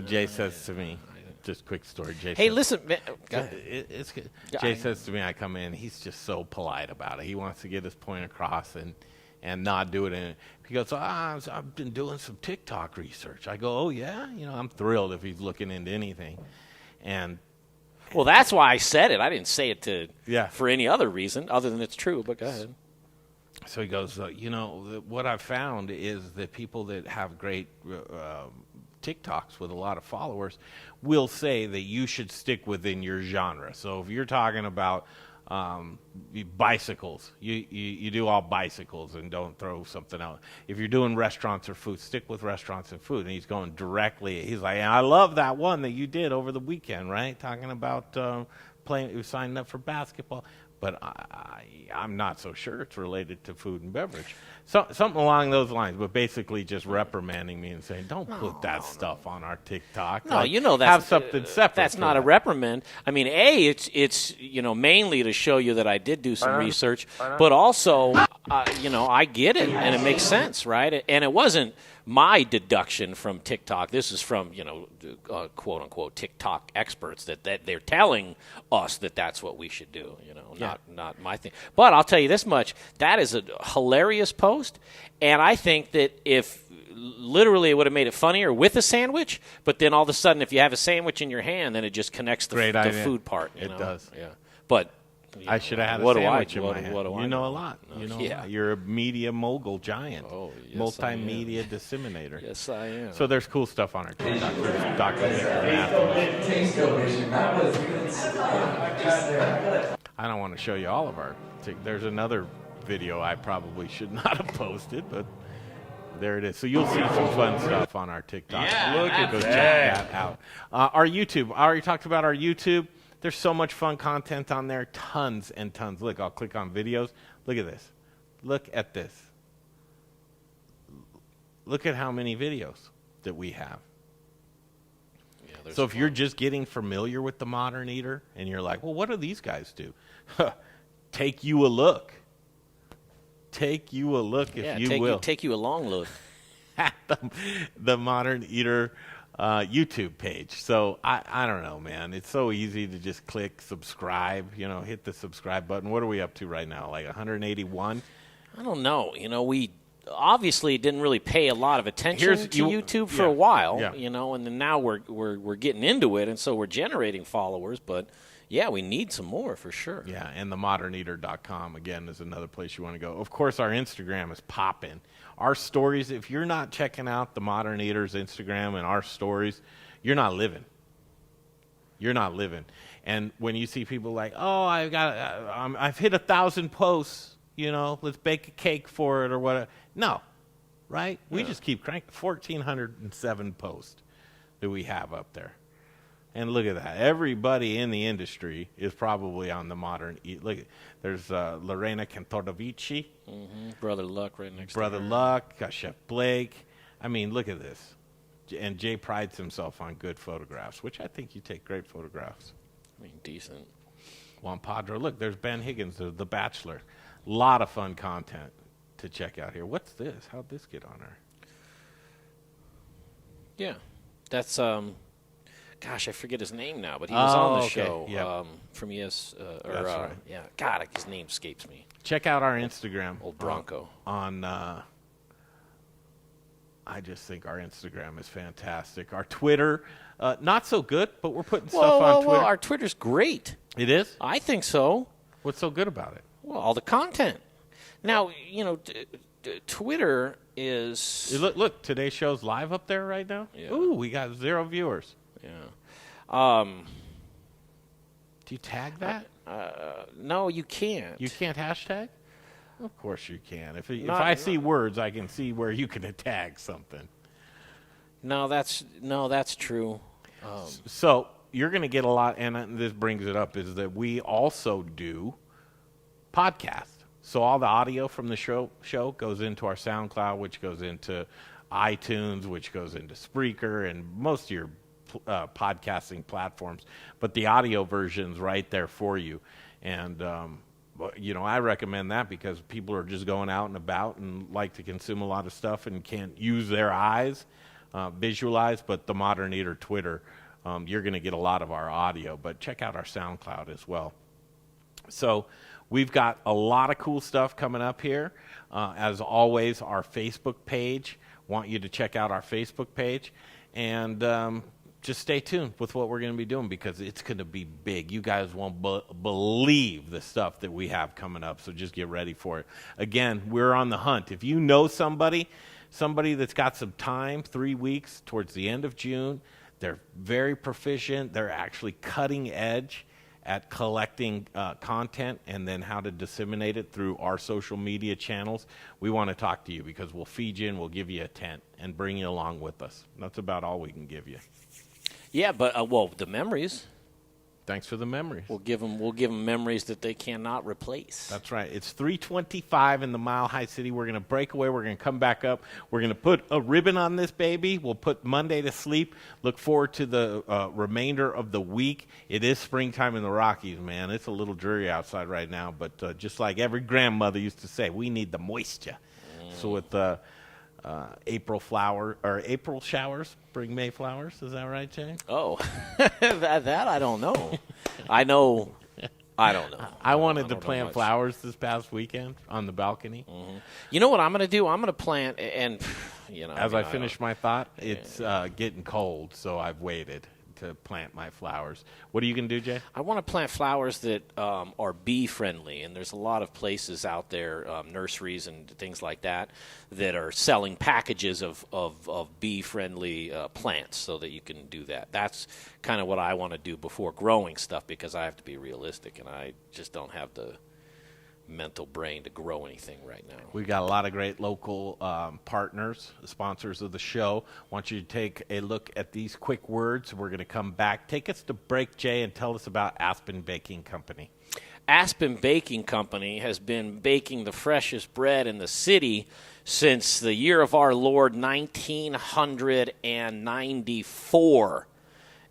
Jay says to me, just quick story. Jay hey, says, listen, man. It's good. Jay says to me, I come in, he's just so polite about it. He wants to get his point across and not do it. He goes, I've been doing some TikTok research. I go, oh, yeah? I'm thrilled if he's looking into anything. And well, that's why I said it. I didn't say it for any other reason other than it's true, but go ahead. So he goes, what I've found is that people that have great TikToks with a lot of followers will say that you should stick within your genre. So if you're talking about bicycles, you do all bicycles and don't throw something out. If you're doing restaurants or food, stick with restaurants and food. And he's going directly. He's like, I love that one that you did over the weekend, right? Talking about signing up for basketball. But I'm not so sure it's related to food and beverage. So, something along those lines, but basically just reprimanding me and saying, don't put that stuff on our TikTok. No, that's have something separate. That's not a reprimand. I mean, it's mainly to show you that I did do some research, but also, I get it, and it makes sense, right? And it wasn't my deduction from TikTok. This is from, quote-unquote TikTok experts that they're telling us that that's what we should do, not my thing. But I'll tell you this much, that is a hilarious post, and I think that if literally it would have made it funnier with a sandwich, but then all of a sudden if you have a sandwich in your hand, then it just connects the food part. It does. Yeah. But I should have had a sandwich in my hand. You know a lot. You know a lot. You're a media mogul giant. Oh, yes, multimedia disseminator. Yes, I am. So there's cool stuff on our TikTok. There's I don't want to show you all of our there's another video I probably should not have posted, but there it is. So you'll see some fun stuff on our TikTok. Yeah, Look at check that out. Our YouTube. I already talked about our YouTube. There's so much fun content on there. Tons and tons. Look, I'll click on videos. Look at this. Look at this. Look at how many videos that we have. Yeah, so if you're just getting familiar with the Modern Eater and you're like, well, what do these guys do? Take you a look. Take you a look if you will. Take you a long look at the Modern Eater YouTube page. So I don't know, man. It's so easy to just click subscribe, hit the subscribe button. What are we up to right now? Like 181? I don't know. We obviously didn't really pay a lot of attention to YouTube for a while, and then now we're getting into it, and so we're generating followers, but yeah, we need some more for sure. Yeah, and themoderneater.com, again, is another place you want to go. Of course, our Instagram is popping. Our stories, if you're not checking out the Modern Eater's Instagram and our stories, you're not living. You're not living. And when you see people like, oh, I've hit 1,000 posts, let's bake a cake for it or whatever. No, right? We just keep cranking. 1,407 posts that we have up there. And look at that. Everybody in the industry is probably on the Modern Eat. Look, there's Lorena Cantorovici. Mm-hmm. Brother Luck right next to her. Brother Luck, got Chef Blake. I mean, look at this. And Jay prides himself on good photographs, which I think you take great photographs. I mean, decent. Juan Padre. Look, there's Ben Higgins, The Bachelor. A lot of fun content to check out here. What's this? How'd this get on there? Yeah. That's... Gosh, I forget his name now, but he was on the show from ES. That's right. Yeah, God, his name escapes me. Check out our Instagram. Old Bronco. I just think our Instagram is fantastic. Our Twitter, not so good, but we're putting stuff on Twitter. Well, our Twitter's great. It is? I think so. What's so good about it? Well, all the content. Now, Twitter is... Look, today's show's live up there right now. Yeah. Ooh, we got 0 viewers. Yeah. Do you tag that? No, you can't. You can't hashtag? Of course you can. If I see words, I can see where you can tag something. No, that's true. So you're going to get a lot, and this brings it up, is that we also do podcasts. So all the audio from the show goes into our SoundCloud, which goes into iTunes, which goes into Spreaker, and most of your podcasting platforms. But the audio version's right there for you. And, I recommend that because people are just going out and about and like to consume a lot of stuff and can't use their eyes, visualize. But the Modern Eater Twitter, you're going to get a lot of our audio. But check out our SoundCloud as well. So we've got a lot of cool stuff coming up here. As always, our Facebook page. Want you to check out our Facebook page. And just stay tuned with what we're going to be doing because it's going to be big. You guys won't believe the stuff that we have coming up, so just get ready for it. Again, we're on the hunt. If you know somebody that's got some time, 3 weeks towards the end of June, they're very proficient. They're actually cutting edge at collecting content and then how to disseminate it through our social media channels. We want to talk to you because we'll feed you and we'll give you a tent and bring you along with us. That's about all we can give you. Yeah, but the memories. Thanks for the memories. We'll give them memories that they cannot replace. That's right. It's 3:25 in the Mile High City. We're going to break away. We're going to come back up. We're going to put a ribbon on this baby. We'll put Monday to sleep. Look forward to the remainder of the week. It is springtime in the Rockies, man. It's a little dreary outside right now, but just like every grandmother used to say, we need the moisture. So with April showers bring May flowers. Is that right, Jay? Oh, that I don't know. I don't know. I wanted to plant flowers this past weekend on the balcony. Mm-hmm. You know what I'm going to do? I'm going to plant, and as I finish my thought, it's getting cold, so I've waited to plant my flowers. What are you going to do, Jay? I want to plant flowers that are bee-friendly, and there's a lot of places out there, nurseries and things like that are selling packages of bee-friendly plants so that you can do that. That's kind of what I want to do before growing stuff, because I have to be realistic, and I just don't have the mental brain to grow anything right now. We've got a lot of great local partners, sponsors of the show. I want you to take a look at these quick words. We're going to come back. Take us to break, Jay, and tell us about Aspen Baking Company. Aspen Baking Company has been baking the freshest bread in the city since the year of our Lord, 1994.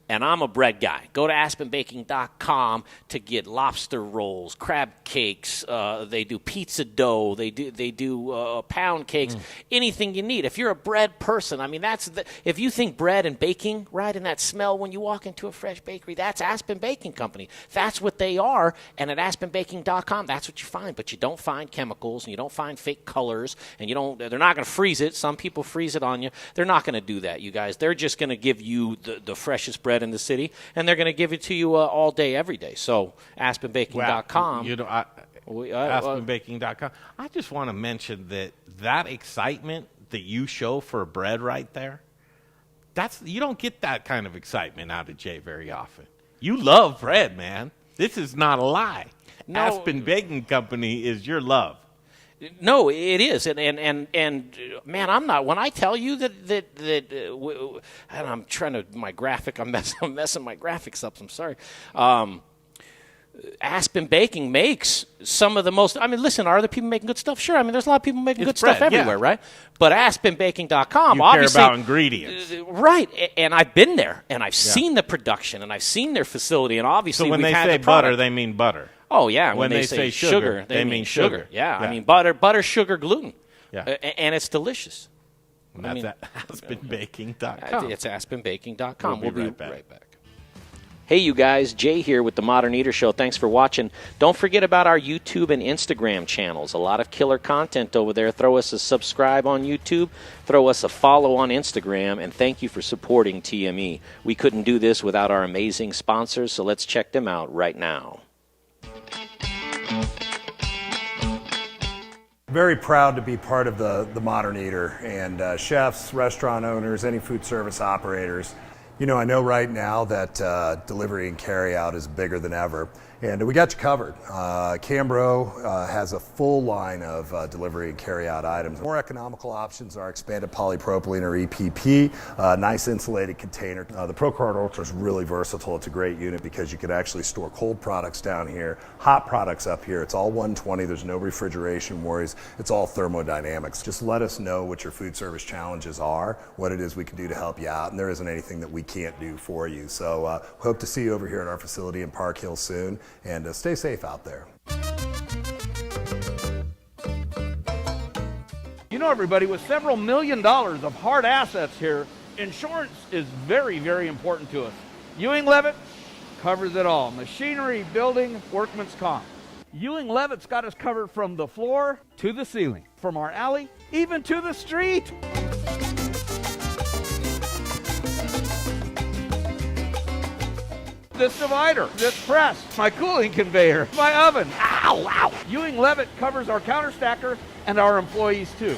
And I'm a bread guy. Go to aspenbaking.com to get lobster rolls, crab cakes. They do pizza dough. They do pound cakes. Anything you need. If you're a bread person, I mean, if you think bread and baking, right, and that smell when you walk into a fresh bakery, that's Aspen Baking Company. That's what they are. And at aspenbaking.com, that's what you find. But you don't find chemicals, and you don't find fake colors, and they're not going to freeze it. Some people freeze it on you. They're not going to do that, you guys. They're just going to give you the freshest bread in the city, and they're going to give it to you all day, every day. So aspenbaking.com. Aspenbaking.com. I just want to mention that excitement that you show for bread right there, you don't get that kind of excitement out of Jay very often. You love bread, man. This is not a lie. No. Aspen Baking Company is your love. No, it is, and man, I'm not. When I tell you that and I'm trying to I'm messing my graphics up. I'm sorry. Aspen Baking makes some of the most. I mean, listen, are other people making good stuff? Sure. I mean, there's a lot of people making good stuff everywhere, right? But AspenBaking.com, obviously, care about ingredients, right? And I've been there, and I've seen the production, and I've seen their facility, and obviously, so when they say butter, they mean butter. Oh, yeah. When they say sugar, they mean sugar. Yeah. I mean, butter, sugar, gluten. Yeah. And it's delicious. And that's at aspenbaking.com. It's aspenbaking.com. We'll be right back. Hey, you guys. Jay here with the Modern Eater Show. Thanks for watching. Don't forget about our YouTube and Instagram channels. A lot of killer content over there. Throw us a subscribe on YouTube. Throw us a follow on Instagram. And thank you for supporting TME. We couldn't do this without our amazing sponsors, so let's check them out right now. Very proud to be part of the Modern Eater, and chefs, restaurant owners, any food service operators. You know, I know right now that delivery and carry out is bigger than ever, and we got you covered. Cambro has a full line of delivery and carry out items. More economical options are expanded polypropylene or EPP, nice insulated container. The ProCard Ultra is really versatile. It's a great unit because you could actually store cold products down here, hot products up here. It's all 120. There's no refrigeration worries. It's all thermodynamics. Just let us know what your food service challenges are, what it is we can do to help you out, and there isn't anything that we can't do for you. So hope to see you over here at our facility in Park Hill soon, and stay safe out there. You know, everybody, with several $1 million of hard assets here, insurance is very, very important to us. Ewing Leavitt covers it all. Machinery, building, workman's comp. Ewing Leavitt's got us covered from the floor to the ceiling, from our alley even to the street. This divider, this press, my cooling conveyor, my oven. Ow, ow. Ewing Leavitt covers our counter stacker and our employees too.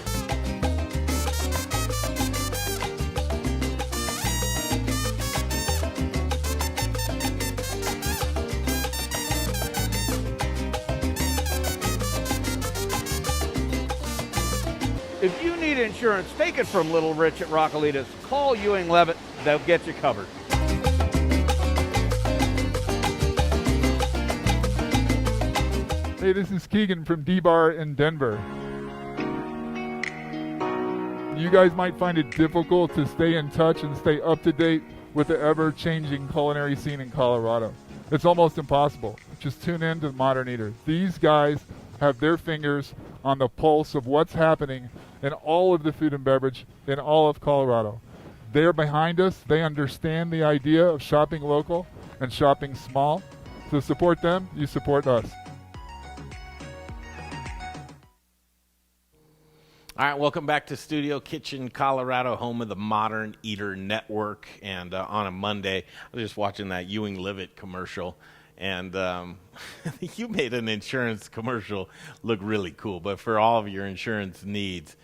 If you need insurance, take it from Little Rich at Rockalitas. Call Ewing Leavitt, they'll get you covered. Hey, this is Keegan from D-Bar in Denver. You guys might find it difficult to stay in touch and stay up to date with the ever-changing culinary scene in Colorado. It's almost impossible. Just tune in to the Modern Eater. These guys have their fingers on the pulse of what's happening in all of the food and beverage in all of Colorado. They're behind us. They understand the idea of shopping local and shopping small. So support them, you support us. All right, welcome back to Studio Kitchen, Colorado, home of the Modern Eater Network. And on a Monday, I was just watching that Ewing Livet commercial, and you made an insurance commercial look really cool. But for all of your insurance needs,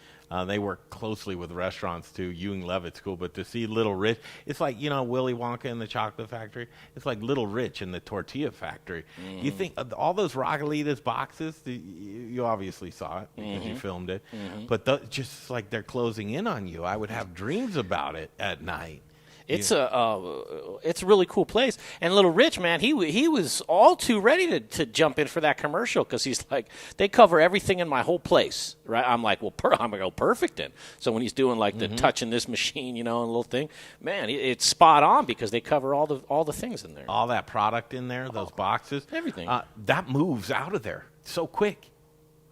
they work closely with restaurants too. Ewing Levitt's cool, but to see Little Rich, it's like, Willy Wonka in the chocolate factory. It's like Little Rich in the tortilla factory. Mm-hmm. You think all those Rockalitas boxes, you obviously saw it because you filmed it, but just like they're closing in on you. I would have dreams about it at night. It's it's a really cool place. And Little Rich, man, he was all too ready to jump in for that commercial because he's like, they cover everything in my whole place, right? I'm like, well, I'm going to go perfect then. So when he's doing like the touching this machine, and a little thing, man, it's spot on because they cover all the things in there. All that product in there, those boxes. Everything. That moves out of there so quick.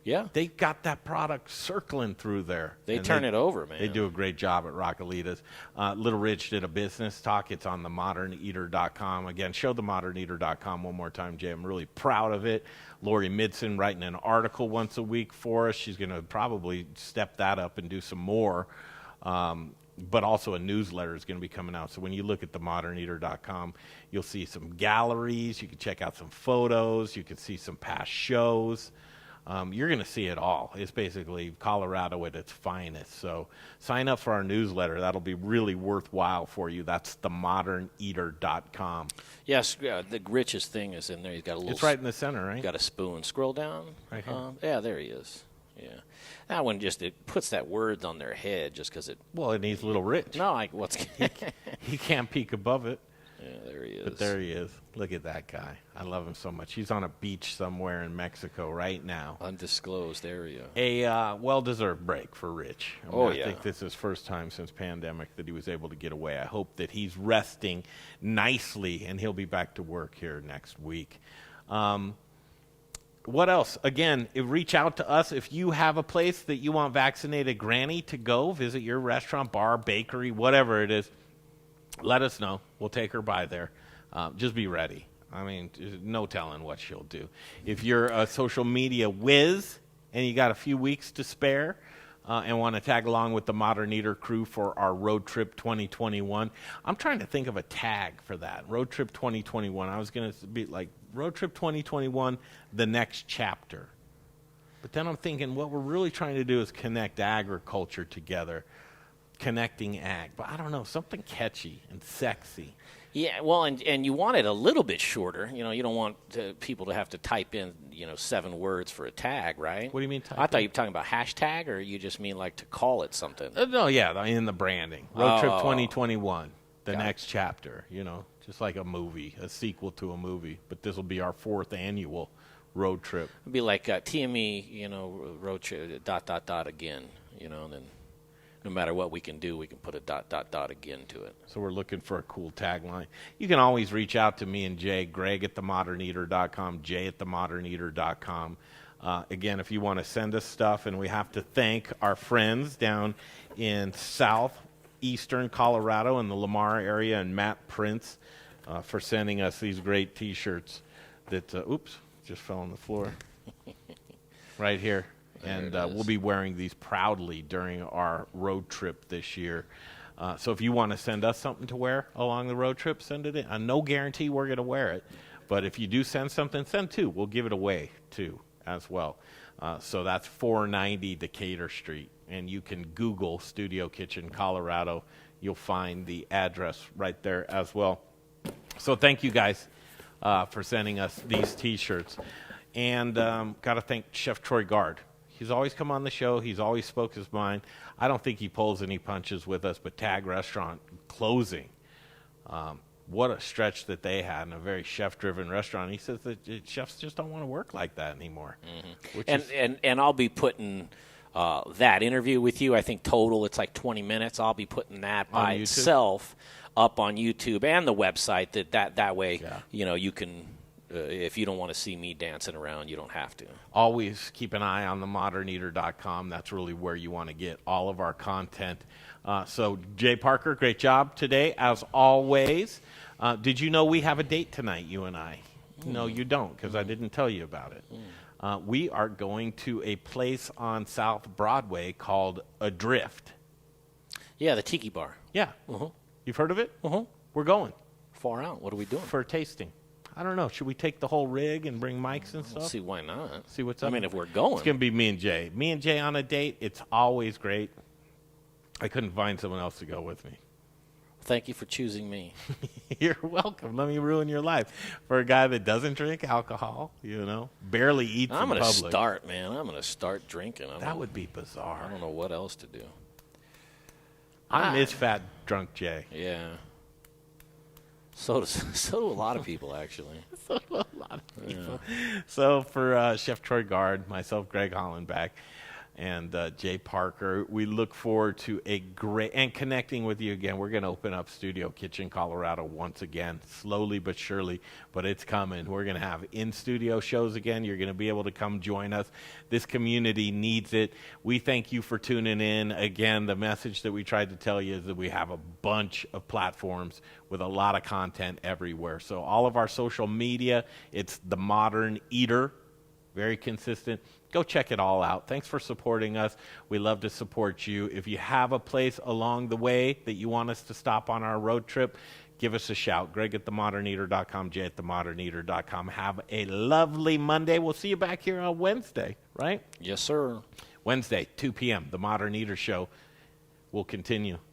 Yeah. They got that product circling through there. They turn it over, man. They do a great job at Rockalitas. Little Rich did a business talk. It's on themoderneater.com. Again, show themoderneater.com one more time, Jay. I'm really proud of it. Lori Midson writing an article once a week for us. She's going to probably step that up and do some more. But also a newsletter is going to be coming out. So when you look at themoderneater.com, you'll see some galleries. You can check out some photos. You can see some past shows. You're going to see it all. It's basically Colorado at its finest. So sign up for our newsletter. That'll be really worthwhile for you. That's themoderneater.com. Yes, the richest thing is in there. He's got a little. It's right in the center, right? Got a spoon. Scroll down. Right here. Yeah, there he is. Yeah, that one it puts that word on their head just because it. Well, it needs Little Rich. No, he can't peek above it. Yeah, there he is. But there he is. Look at that guy. I love him so much. He's on a beach somewhere in Mexico right now. Undisclosed area. A well-deserved break for Rich. I think this is his first time since pandemic that he was able to get away. I hope that he's resting nicely and he'll be back to work here next week. What else? Again, reach out to us. If you have a place that you want Vaccinated Granny to go, visit your restaurant, bar, bakery, whatever it is, let us know. We'll take her by there. Just be ready. I mean, no telling what she'll do. If you're a social media whiz and you got a few weeks to spare and want to tag along with the Modern Eater crew for our Road Trip 2021, I'm trying to think of a tag for that. Road Trip 2021. I was going to be like Road Trip 2021, the next chapter. But then I'm thinking what we're really trying to do is connect agriculture together. Connecting ag, but I don't know, something catchy and sexy. Yeah, well, and you want it a little bit shorter. You don't want people to have to type in 7 words for a tag, right? What do you mean? I thought you were talking about hashtag, or you just mean like to call it something. No, yeah, in the branding. Road Trip 2021, the next chapter. Just like a movie, a sequel to a movie. But this will be our 4th annual road trip. It'd be like TME, road trip, ... again, and then. No matter what we can do, we can put a ... again to it. So we're looking for a cool tagline. You can always reach out to me and Jay, Greg at themoderneater.com, Jay at themoderneater.com. Again, if you want to send us stuff, and we have to thank our friends down in southeastern Colorado in the Lamar area and Matt Prince for sending us these great T-shirts that, just fell on the floor. Right here. And we'll be wearing these proudly during our road trip this year. So if you want to send us something to wear along the road trip, send it in. No guarantee we're going to wear it. But if you do send something, send 2. We'll give it away, too, as well. So that's 490 Decatur Street. And you can Google Studio Kitchen, Colorado. You'll find the address right there as well. So thank you guys for sending us these T-shirts. And got to thank Chef Troy Gard. He's always come on the show. He's always spoke his mind. I don't think he pulls any punches with us, but Tag Restaurant closing. What a stretch that they had in a very chef-driven restaurant. He says that chefs just don't want to work like that anymore. Mm-hmm. And I'll be putting that interview with you. I think total it's like 20 minutes. I'll be putting that by itself up on YouTube and the website. That way, you can. If you don't want to see me dancing around, you don't have to. Always keep an eye on themoderneater.com. That's really where you want to get all of our content. So, Jay Parker, great job today, as always. Did you know we have a date tonight, you and I? No, you don't, because I didn't tell you about it. we are going to a place on South Broadway called Adrift. Yeah, the Tiki Bar. Yeah. You've heard of it? We're going. Far out. What are we doing? For a tasting. I don't know. Should we take the whole rig and bring mics and stuff? Let's see, why not? See what's up. I mean, if we're going. It's going to be me and Jay. Me and Jay on a date. It's always great. I couldn't find someone else to go with me. Thank you for choosing me. You're welcome. Let me ruin your life. For a guy that doesn't drink alcohol, barely eats in public. I'm going to start, man. I'm going to start drinking. That would be bizarre. I don't know what else to do. I miss fat drunk Jay. Yeah. So do a lot of people, actually. So do a lot of people. Yeah. So for Chef Troy Guard, myself, Greg Hollenbach, and Jay Parker, we look forward to a great, and connecting with you again. We're going to open up Studio Kitchen Colorado once again, slowly but surely, but it's coming. We're going to have in-studio shows again. You're going to be able to come join us. This community needs it. We thank you for tuning in. Again, the message that we tried to tell you is that we have a bunch of platforms with a lot of content everywhere. So all of our social media, it's The Modern Eater. Very consistent. Go check it all out. Thanks for supporting us. We love to support you. If you have a place along the way that you want us to stop on our road trip, give us a shout. Greg at themoderneater.com, Jay at themoderneater.com. Have a lovely Monday. We'll see you back here on Wednesday, right? Yes, sir. Wednesday, 2 p.m., The Modern Eater Show will continue.